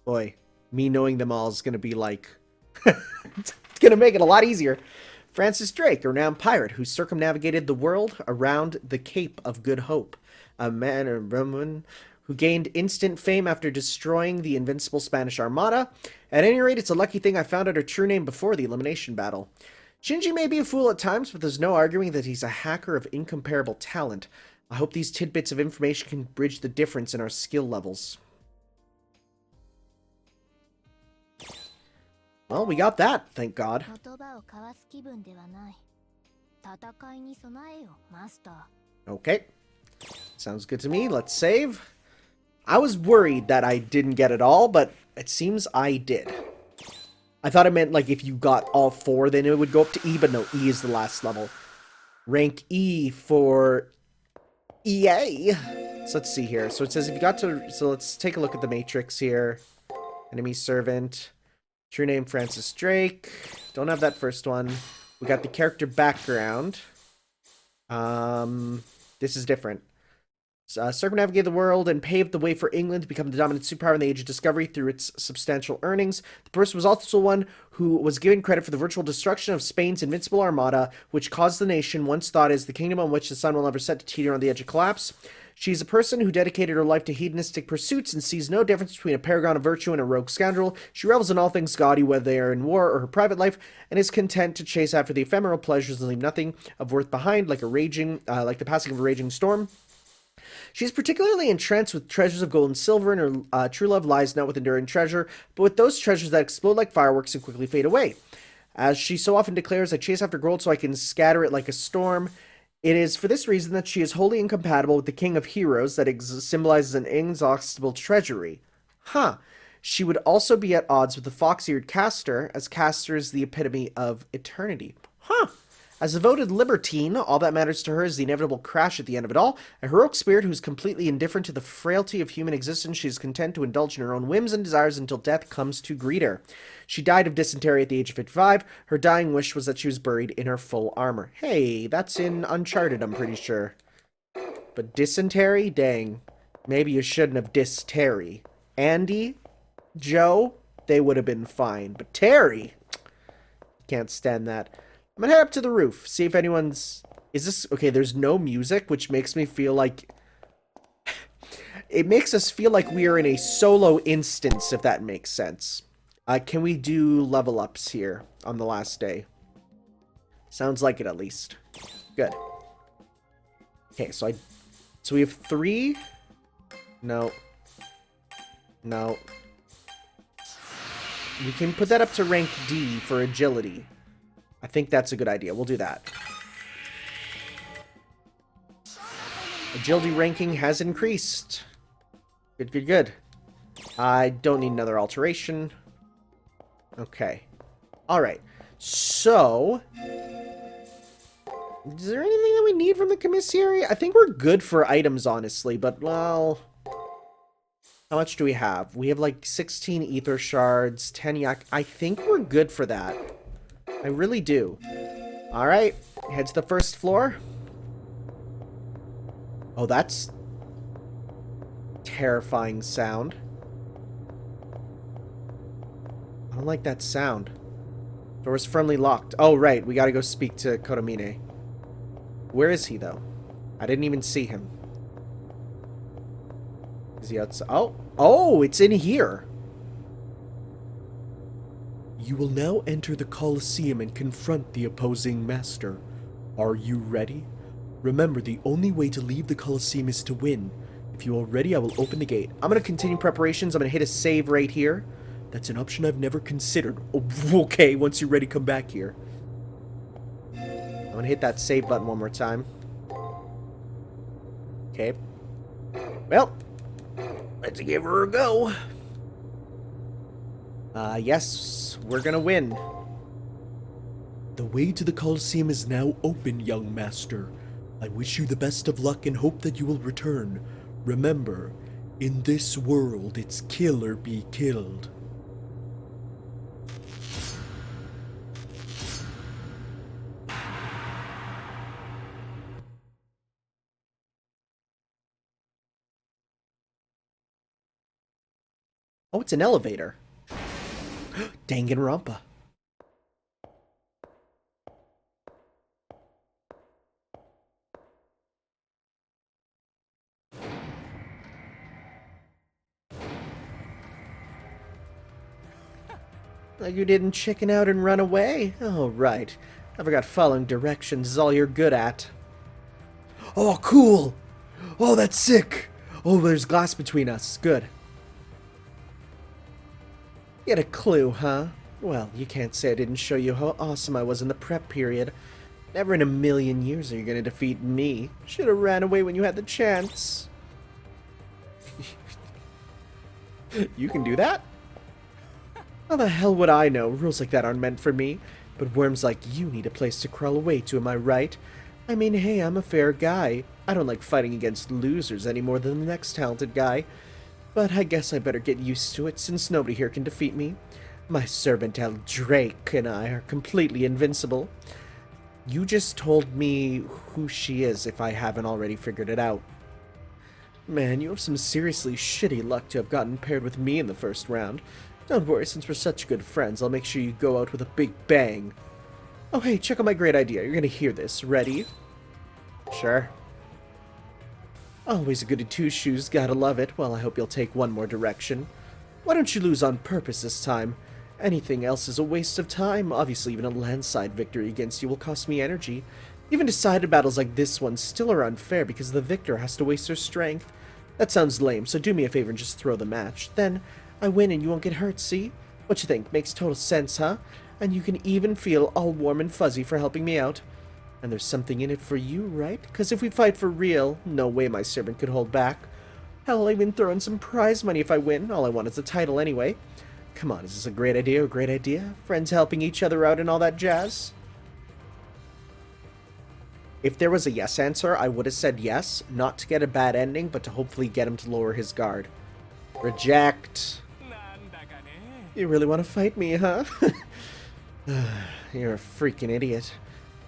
Boy, me knowing them all is going to be like... it's going to make it a lot easier. Francis Drake, a renowned pirate who circumnavigated the world around the Cape of Good Hope. A man or woman who gained instant fame after destroying the invincible Spanish Armada. At any rate, it's a lucky thing I found out her true name before the Elimination Battle. Shinji may be a fool at times, but there's no arguing that he's a hacker of incomparable talent. I hope these tidbits of information can bridge the difference in our skill levels. Well, we got that, thank God. Okay. Sounds good to me. Let's save. I was worried that I didn't get it all, but it seems I did. I thought it meant, like, if you got all 4, then it would go up to E, but no, E is the last level. Rank E for EA. So let's see here. So it says if you got to... So let's take a look at the matrix here. Enemy servant. True name, Francis Drake. Don't have that first one. We got the character background. This is different. Circumnavigated the world and paved the way for England to become the dominant superpower in the Age of Discovery through its substantial earnings. The person was also one who was given credit for the virtual destruction of Spain's invincible armada, which caused the nation, once thought as the kingdom on which the sun will never set, to teeter on the edge of collapse. She's a person who dedicated her life to hedonistic pursuits and sees no difference between a paragon of virtue and a rogue scoundrel. She revels in all things gaudy, whether they are in war or her private life, and is content to chase after the ephemeral pleasures and leave nothing of worth behind, like the passing of a raging storm. She's particularly entranced with treasures of gold and silver, and her true love lies not with enduring treasure, but with those treasures that explode like fireworks and quickly fade away. As she so often declares, I chase after gold so I can scatter it like a storm. It is for this reason that she is wholly incompatible with the King of Heroes that symbolizes an inexhaustible treasury. Huh. She would also be at odds with the fox-eared Castor, as Castor is the epitome of eternity. Huh. As a voted libertine, all that matters to her is the inevitable crash at the end of it all. A heroic spirit who's completely indifferent to the frailty of human existence, she is content to indulge in her own whims and desires until death comes to greet her. She died of dysentery at the age of 55. Her dying wish was that she was buried in her full armor. Hey, that's in Uncharted, I'm pretty sure. But dysentery? Dang. Maybe you shouldn't have dysentery. Andy? Joe? They would have been fine. But Terry? Can't stand that. I'm gonna head up to the roof, see if anyone's... Is this... Okay, there's no music, which makes me feel like... It makes us feel like we are in a solo instance, if that makes sense. Can we do level ups here on the last day? Sounds like it, at least. Good. Okay, so we have 3. No. No. We can put that up to rank D for agility. I think that's a good idea. We'll do that. Agility ranking has increased. Good, good, good. I don't need another alteration. Okay. Alright. So... Is there anything that we need from the commissary? I think we're good for items, honestly, but, well... How much do we have? We have, like, 16 ether shards, 10 yak... I think we're good for that. I really do. Alright. Head to the first floor. Oh, that's... terrifying sound. I don't like that sound. Door is firmly locked. Oh, right. We gotta go speak to Kotomine. Where is he, though? I didn't even see him. Is he outside? Oh! Oh, it's in here! You will now enter the Colosseum and confront the opposing master. Are you ready? Remember, the only way to leave the Colosseum is to win. If you are ready, I will open the gate. I'm going to continue preparations. I'm going to hit a save right here. That's an option I've never considered. Oh, okay, once you're ready, come back here. I'm going to hit that save button one more time. Okay. Well, let's give her a go. Yes, we're going to win. The way to the Coliseum is now open, young master. I wish you the best of luck and hope that you will return. Remember, in this world, it's kill or be killed. Oh, it's an elevator. Danganronpa. Like you didn't chicken out and run away? Oh, right. I forgot following directions is all you're good at. Oh, cool! Oh, that's sick! Oh, there's glass between us. Good. You had a clue, huh? Well, you can't say I didn't show you how awesome I was in the prep period. Never in a million years are you gonna defeat me. Should have ran away when you had the chance. You can do that? How the hell would I know? Rules like that aren't meant for me. But worms like you need a place to crawl away to, am I right? I mean, hey, I'm a fair guy. I don't like fighting against losers any more than the next talented guy. But I guess I better get used to it, since nobody here can defeat me. My servant El Drake and I are completely invincible. You just told me who she is, if I haven't already figured it out. Man, you have some seriously shitty luck to have gotten paired with me in the first round. Don't worry, since we're such good friends, I'll make sure you go out with a big bang. Oh hey, check out my great idea. You're gonna hear this. Ready? Sure. Always a goody two-shoes, gotta love it. Well, I hope you'll take one more direction. Why don't you lose on purpose this time? Anything else is a waste of time. Obviously, even a landslide victory against you will cost me energy. Even decided battles like this one still are unfair because the victor has to waste their strength. That sounds lame, so do me a favor and just throw the match. Then I win and you won't get hurt, see? What you think? Makes total sense, huh? And you can even feel all warm and fuzzy for helping me out. And there's something in it for you, right? Because if we fight for real, no way my servant could hold back. Hell, I'll even throw in some prize money if I win. All I want is a title anyway. Come on, is this a great idea? A great idea? Friends helping each other out and all that jazz? If there was a yes answer, I would have said yes. Not to get a bad ending, but to hopefully get him to lower his guard. Reject. You really want to fight me, huh? You're a freaking idiot.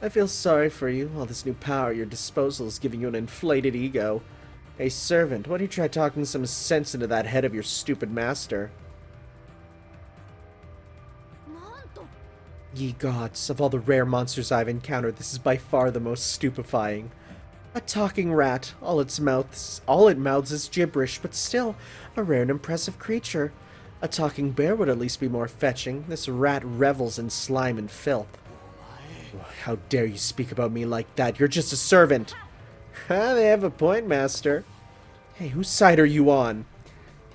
I feel sorry for you. All this new power at your disposal is giving you an inflated ego. Hey, servant, why don't you try talking some sense into that head of your stupid master? Ye gods, of all the rare monsters I've encountered, this is by far the most stupefying. A talking rat. All it mouths is gibberish, but still a rare and impressive creature. A talking bear would at least be more fetching. This rat revels in slime and filth. How dare you speak about me like that? You're just a servant. They have a point, master. Hey, whose side are you on?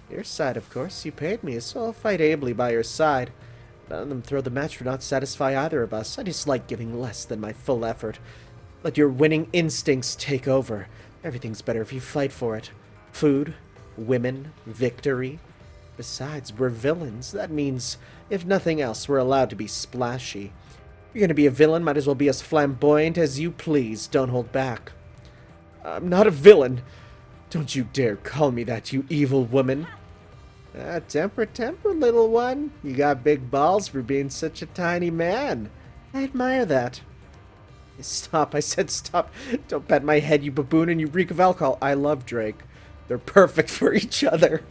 Your side, of course. You paid me, so I'll fight ably by your side. Letting them throw the match would not satisfy either of us. I dislike giving less than my full effort. Let your winning instincts take over. Everything's better if you fight for it. Food, women, victory. Besides, we're villains. That means, if nothing else, we're allowed to be splashy. You're gonna be a villain, might as well be as flamboyant as you please. Don't hold back. I'm not a villain. Don't you dare call me that, you evil woman. Temper, little one. You got big balls for being such a tiny man. I admire that. Stop, I said stop. Don't pat my head, you baboon, and you reek of alcohol. I love Drake. They're perfect for each other.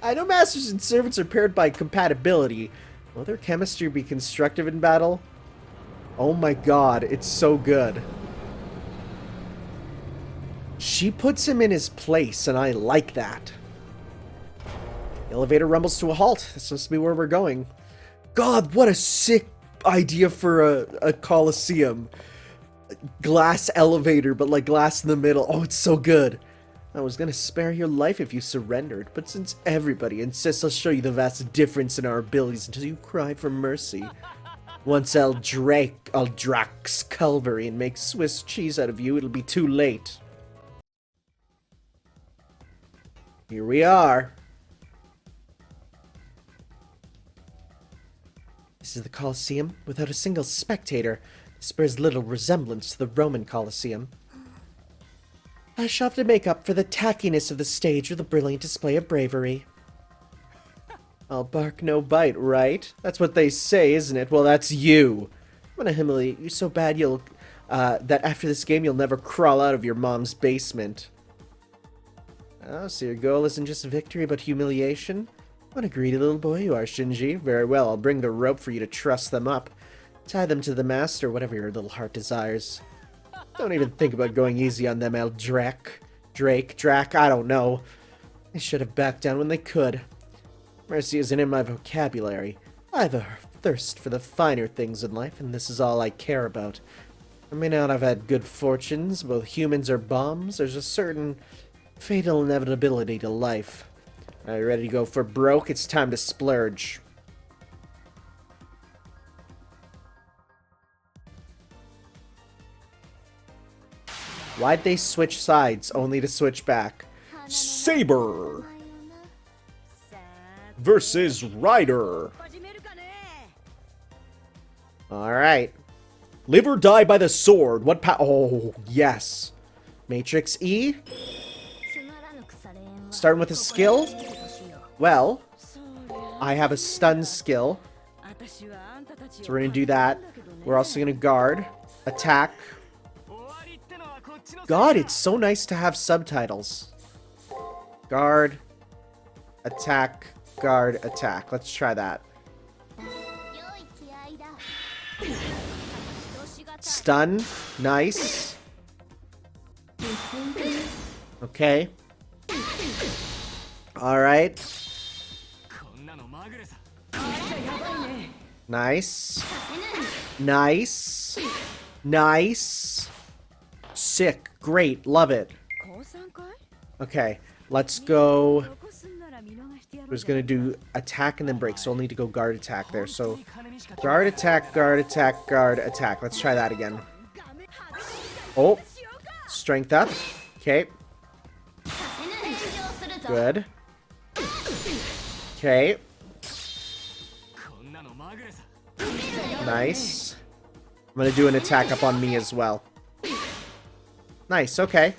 I know masters and servants are paired by compatibility. Will their chemistry be constructive in battle? Oh my god, it's so good. She puts him in his place, and I like that. The elevator rumbles to a halt. This must be where we're going. God, what a sick idea for a coliseum. Glass elevator, but like glass in the middle. Oh, it's so good. I was gonna spare your life if you surrendered, but since everybody insists, I'll show you the vast difference in our abilities until you cry for mercy. Once I'll Drax Culvery and make Swiss cheese out of you, it'll be too late. Here we are. This is the Colosseum, without a single spectator. This bears little resemblance to the Roman Colosseum. I shall have to make up for the tackiness of the stage with a brilliant display of bravery. I'll bark no bite, right? That's what they say, isn't it? Well, that's you. I'm gonna humiliate you so bad that after this game you'll never crawl out of your mom's basement. Oh, so your goal isn't just victory, but humiliation? What a greedy little boy you are, Shinji. Very well, I'll bring the rope for you to truss them up. Tie them to the mast, or whatever your little heart desires. Don't even think about going easy on them, Drac, I don't know. They should have backed down when they could. Mercy isn't in my vocabulary. I have a thirst for the finer things in life, and this is all I care about. I may not have had good fortunes, both humans or bombs. There's a certain fatal inevitability to life. Are you ready to go for broke? It's time to splurge. Why'd they switch sides, only to switch back? Saber versus Rider. Alright. Live or die by the sword. What oh, yes. Matrix E. Starting with a skill. Well, I have a stun skill. So we're going to do that. We're also going to guard, attack. God, it's so nice to have subtitles. Guard, attack, guard, attack. Let's try that. Stun, nice. Okay. Alright. Nice. Nice. Nice. Sick. Great. Love it. Okay. Let's go. I was going to do attack and then break, so I'll need to go guard attack there. So guard attack, guard attack, guard attack. Let's try that again. Oh. Strength up. Okay. Good. Okay. Nice. I'm gonna do an attack up on me as well. Nice, okay.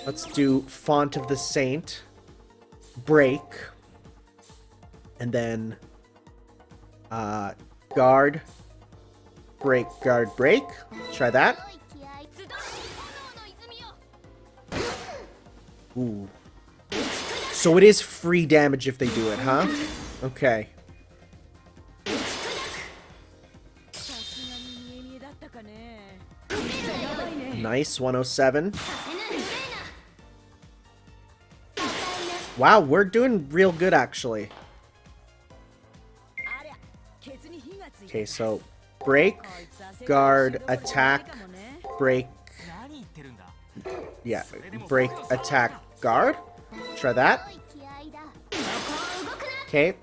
Let's do Font of the Saint. Break. And then guard. Break, guard, break. Try that. Ooh. So it is free damage if they do it, huh? Okay. Nice, 107. Wow, we're doing real good, actually. Okay, so break, guard, attack, break. Yeah, break, attack, guard. Try that. Okay.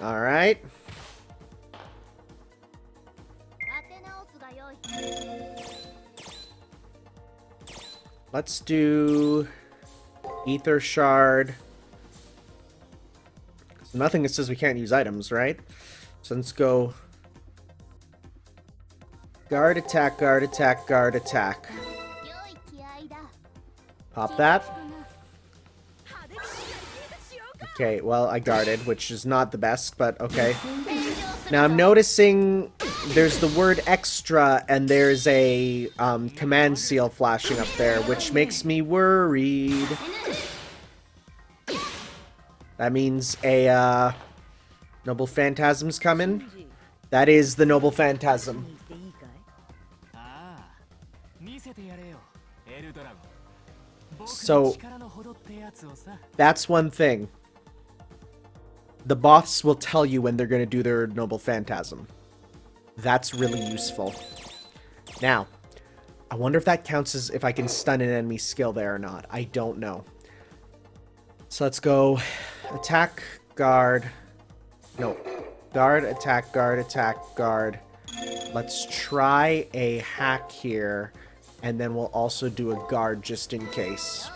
All right. Let's do Ether Shard. So nothing that says we can't use items, right? So let's go guard attack, guard attack, guard attack. Pop that. Okay, well, I guarded, which is not the best, but okay. Now I'm noticing there's the word extra and there's a command seal flashing up there, which makes me worried. That means a Noble Phantasm's coming. That is the Noble Phantasm. So that's one thing. The boss will tell you when they're going to do their Noble Phantasm. That's really useful. Now, I wonder if that counts as if I can stun an enemy skill there or not. I don't know. So let's go attack, guard. No. Guard, attack, guard, attack, guard. Let's try a hack here. And then we'll also do a guard just in case.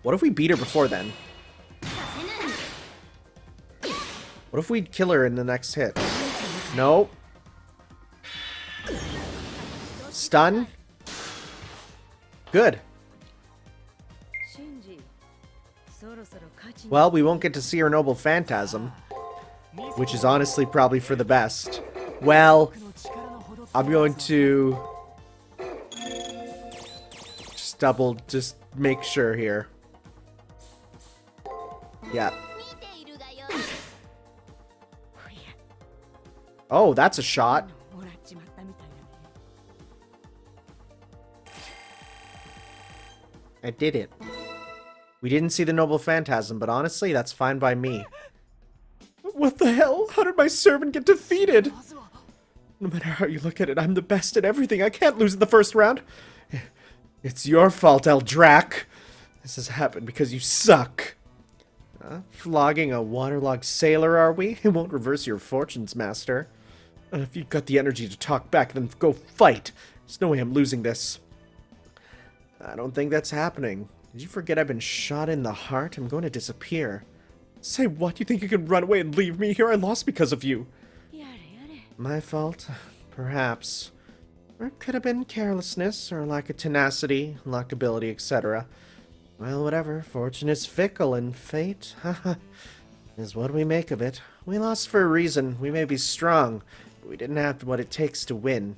What if we beat her before then? What if we kill her in the next hit? Nope. Stun. Good. Well, we won't get to see her Noble Phantasm, which is honestly probably for the best. Well, I'm going to just make sure here. Yeah. Oh, that's a shot. I did it. We didn't see the Noble Phantasm, but honestly, that's fine by me. What the hell? How did my servant get defeated? No matter how you look at it, I'm the best at everything. I can't lose in the first round. It's your fault, Eldrac. This has happened because you suck. Flogging a waterlogged sailor, are we? It won't reverse your fortunes, master. If you've got the energy to talk back, then go fight. There's no way I'm losing this. I don't think that's happening. Did you forget I've been shot in the heart? I'm going to disappear. Say what? You think you can run away and leave me here? I lost because of you. My fault? Perhaps. Or it could have been carelessness, or lack of tenacity, lockability, etc. Well, whatever. Fortune is fickle, and fate, is what we make of it. We lost for a reason. We may be strong, but we didn't have what it takes to win.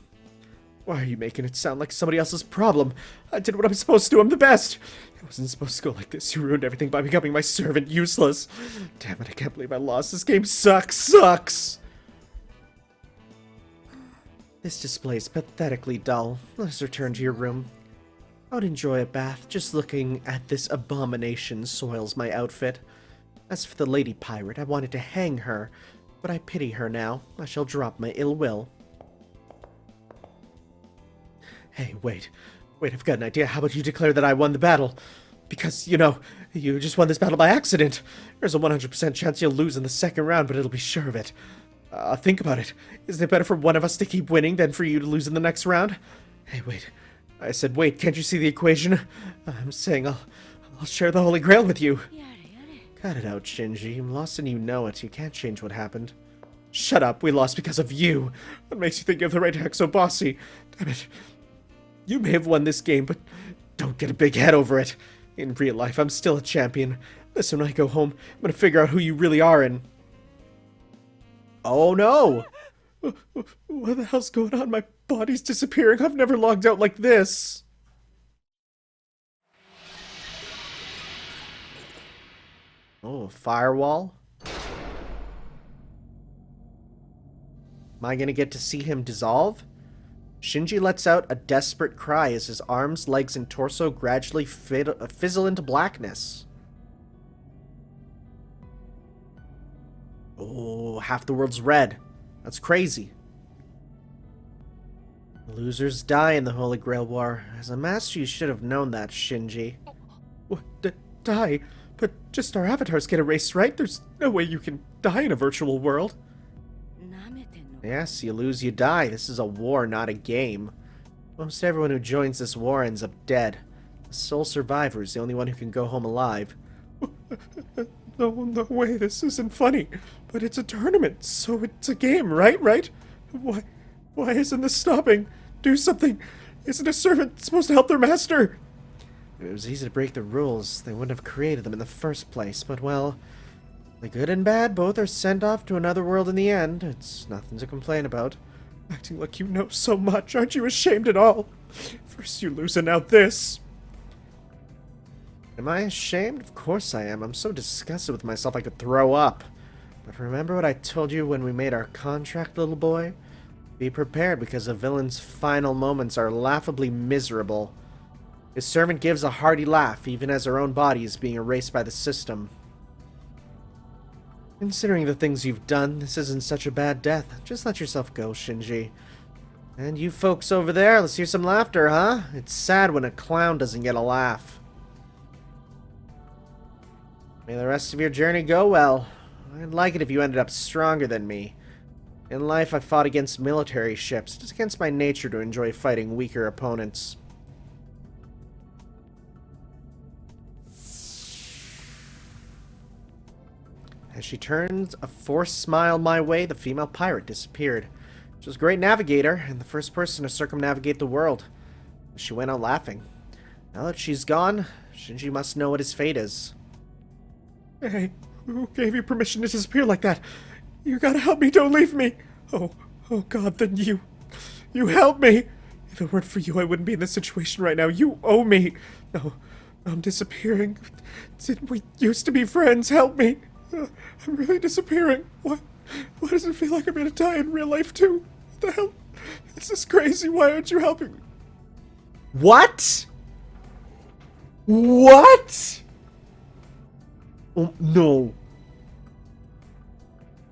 Why are you making it sound like somebody else's problem? I did what I'm supposed to. I'm the best. I wasn't supposed to go like this. You ruined everything by becoming my servant. Useless. Damn it, I can't believe I lost. This game sucks. This display is pathetically dull. Let us return to your room. I would enjoy a bath. Just looking at this abomination soils my outfit. As for the lady pirate, I wanted to hang her, but I pity her now. I shall drop my ill will. Hey, wait, I've got an idea. How about you declare that I won the battle? Because, you know, you just won this battle by accident. There's a 100% chance you'll lose in the second round, but it'll be sure of it. Think about it. Isn't it better for one of us to keep winning than for you to lose in the next round? Hey, wait. I said wait, can't you see the equation? I'm saying I'll share the Holy Grail with you. Cut it out, Shinji. You lost and you know it. You can't change what happened. Shut up. We lost because of you. What makes you think you have the right to act so bossy? Damn it. You may have won this game, but don't get a big head over it. In real life, I'm still a champion. Listen, when I go home, I'm gonna figure out who you really are and... Oh no! What the hell's going on? My body's disappearing. I've never logged out like this. Oh, firewall? Am I gonna get to see him dissolve? Shinji lets out a desperate cry as his arms, legs, and torso gradually fizzle into blackness. Oh, half the world's red. That's crazy. Losers die in the Holy Grail War. As a master, you should have known that, Shinji. What? Die? But just our avatars get erased, right? There's no way you can die in a virtual world. Yes, you lose, you die. This is a war, not a game. Most everyone who joins this war ends up dead. The sole survivor is the only one who can go home alive. No way, this isn't funny. But it's a tournament, so it's a game, right? Why isn't this stopping? Do something. Isn't a servant supposed to help their master? If it was easy to break the rules, they wouldn't have created them in the first place. But, well, the good and bad both are sent off to another world in the end. It's nothing to complain about. Acting like you know so much, aren't you ashamed at all? First you lose and now this. Am I ashamed? Of course I am. I'm so disgusted with myself I could throw up. But remember what I told you when we made our contract, little boy? Be prepared because a villain's final moments are laughably miserable. His servant gives a hearty laugh even as her own body is being erased by the system. Considering the things you've done, this isn't such a bad death. Just let yourself go, Shinji. And you folks over there, let's hear some laughter, huh? It's sad when a clown doesn't get a laugh. May the rest of your journey go well. I'd like it if you ended up stronger than me. In life, I fought against military ships. It's against my nature to enjoy fighting weaker opponents. As she turned a forced smile my way, the female pirate disappeared. She was a great navigator, and the first person to circumnavigate the world. She went out laughing. Now that she's gone, Shinji must know what his fate is. Hey, who gave you permission to disappear like that? You gotta help me, don't leave me! Oh God, then you help me! If it weren't for you, I wouldn't be in this situation right now. You owe me! No, I'm disappearing. We used to be friends, help me! I'm really disappearing. Why does it feel like I'm gonna die in real life too? What the hell? This is crazy, why aren't you helping me? What? What? Oh, no.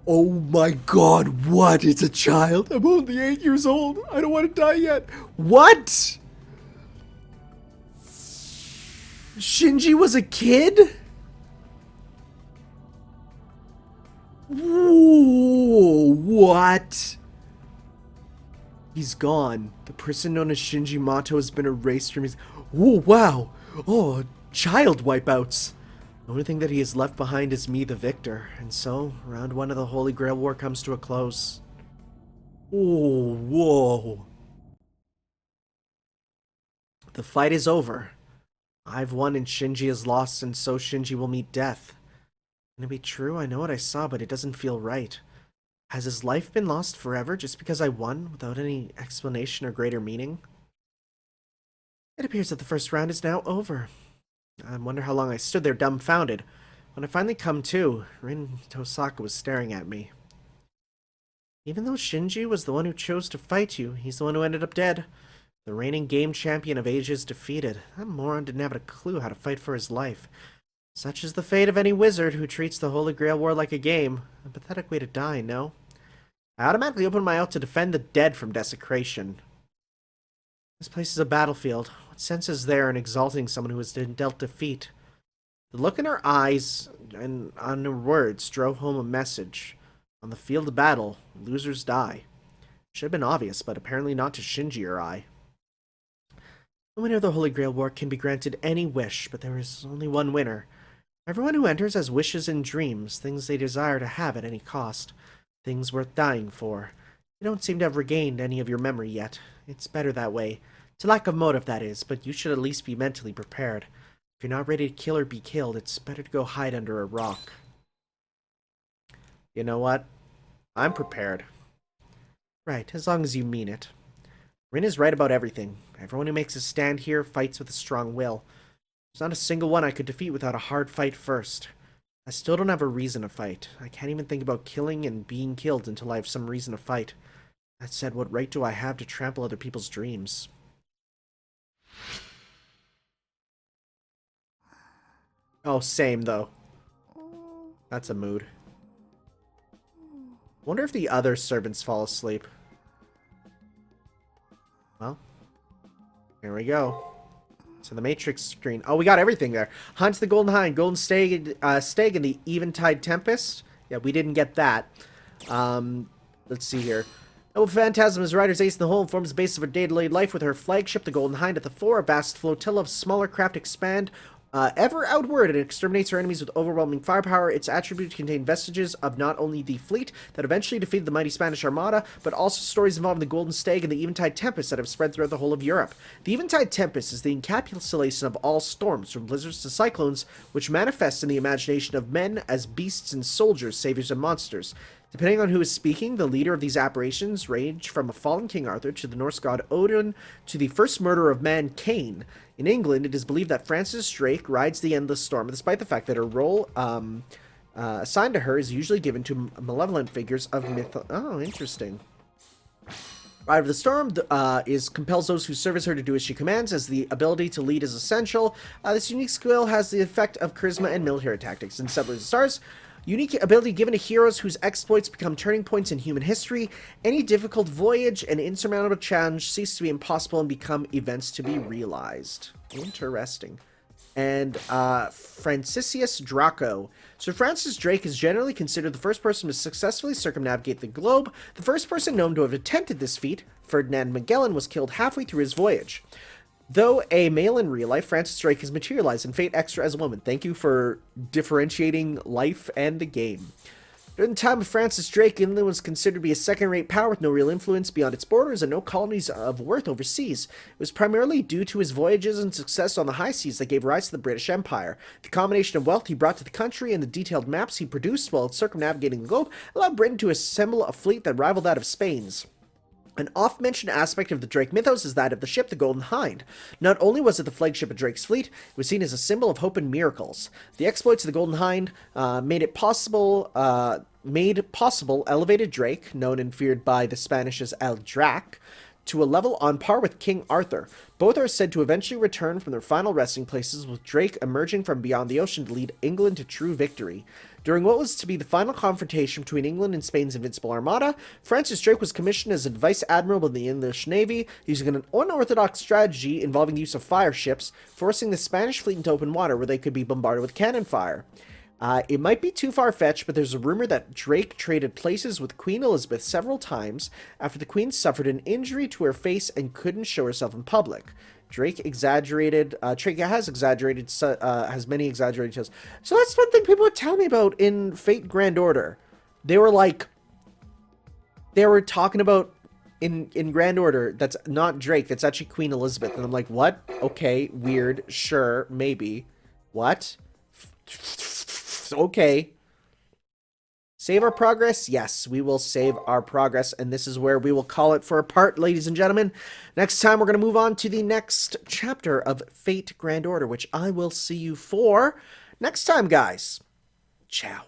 Oh my god, what? It's a child? I'm only 8 years old. I don't want to die yet. What? Shinji was a kid? Whoa, what? He's gone. The person known as Shinji Mato has been erased from his... Whoa, wow. Oh, child wipeouts. The only thing that he has left behind is me, the victor. And so, round 1 of the Holy Grail War comes to a close. Oh, whoa. The fight is over. I've won and Shinji is lost, and so Shinji will meet death. Can it be true? I know what I saw, but it doesn't feel right. Has his life been lost forever just because I won, without any explanation or greater meaning? It appears that the first round is now over. I wonder how long I stood there dumbfounded. When I finally come to, Rin Tosaka was staring at me. Even though Shinji was the one who chose to fight you, he's the one who ended up dead. The reigning game champion of ages defeated. That moron didn't have a clue how to fight for his life. Such is the fate of any wizard who treats the Holy Grail War like a game. A pathetic way to die, no? I automatically opened my mouth to defend the dead from desecration. This place is a battlefield. What sense is there in exalting someone who has been dealt defeat? The look in her eyes and on her words drove home a message. On the field of battle, losers die. Should have been obvious, but apparently not to Shinji or I. The winner of the Holy Grail War can be granted any wish, but there is only one winner. Everyone who enters has wishes and dreams, things they desire to have at any cost, things worth dying for. You don't seem to have regained any of your memory yet. It's better that way. It's a lack of motive, that is, but you should at least be mentally prepared. If you're not ready to kill or be killed, it's better to go hide under a rock. You know what? I'm prepared. Right, as long as you mean it. Rin is right about everything. Everyone who makes a stand here fights with a strong will. There's not a single one I could defeat without a hard fight first. I still don't have a reason to fight. I can't even think about killing and being killed until I have some reason to fight. That said, what right do I have to trample other people's dreams? Oh, same, though. That's a mood. Wonder if the other servants fall asleep. Well, here we go. So the Matrix screen. Oh, we got everything there. Hunt the Golden Hind, Golden Stag, Stag, and the Eventide Tempest. Yeah, we didn't get that. Let's see here. Oh, Phantasm is Rider's ace in the hole and forms the basis of her day-to-day life with her flagship, the Golden Hind, at the fore. A vast flotilla of smaller craft expand ever outward and exterminates her enemies with overwhelming firepower. Its attributes contain vestiges of not only the fleet that eventually defeated the mighty Spanish Armada, but also stories involving the Golden Stag and the Eventide Tempest that have spread throughout the whole of Europe. The Eventide Tempest is the encapsulation of all storms, from blizzards to cyclones, which manifest in the imagination of men as beasts and soldiers, saviors and monsters. Depending on who is speaking, the leader of these apparitions range from a fallen King Arthur to the Norse god Odin to the first murderer of man, Cain. In England, it is believed that Frances Drake rides the endless storm, despite the fact that her role assigned to her is usually given to malevolent figures of myth. Oh, interesting. Ride of the Storm compels those who serve as her to do as she commands, as the ability to lead is essential. This unique skill has the effect of charisma and military tactics. In Settlers of Stars, Unique ability given to heroes whose exploits become turning points in human history. Any difficult voyage and insurmountable challenge cease to be impossible and become events to be realized. Interesting. And Francisius Draco. Sir Francis Drake is generally considered the first person to successfully circumnavigate the globe. The first person known to have attempted this feat, Ferdinand Magellan, was killed halfway through his voyage. Though a male in real life, Francis Drake is materialized in Fate Extra as a woman. Thank you for differentiating life and the game. During the time of Francis Drake, England was considered to be a second-rate power with no real influence beyond its borders and no colonies of worth overseas. It was primarily due to his voyages and success on the high seas that gave rise to the British Empire. The combination of wealth he brought to the country and the detailed maps he produced while circumnavigating the globe allowed Britain to assemble a fleet that rivaled that of Spain's. An oft-mentioned aspect of the Drake mythos is that of the ship, the Golden Hind. Not only was it the flagship of Drake's fleet, it was seen as a symbol of hope and miracles. The exploits of the Golden Hind made possible elevated Drake, known and feared by the Spanish as El Drac, to a level on par with King Arthur. Both are said to eventually return from their final resting places, with Drake emerging from beyond the ocean to lead England to true victory. During what was to be the final confrontation between England and Spain's invincible armada, Francis Drake was commissioned as a vice admiral in the English Navy, using an unorthodox strategy involving the use of fire ships, forcing the Spanish fleet into open water where they could be bombarded with cannon fire. It might be too far-fetched, but there's a rumor that Drake traded places with Queen Elizabeth several times after the Queen suffered an injury to her face and couldn't show herself in public. Drake has many exaggerated tales. So that's one thing people would tell me about in Fate Grand Order. They were talking about in Grand Order, that's not Drake, that's actually Queen Elizabeth. And I'm like, what? Okay, weird, sure, maybe. What? Okay. Save our progress? Yes, we will save our progress, and this is where we will call it for a part, ladies and gentlemen. Next time, we're going to move on to the next chapter of Fate Grand Order, which I will see you for next time, guys. Ciao.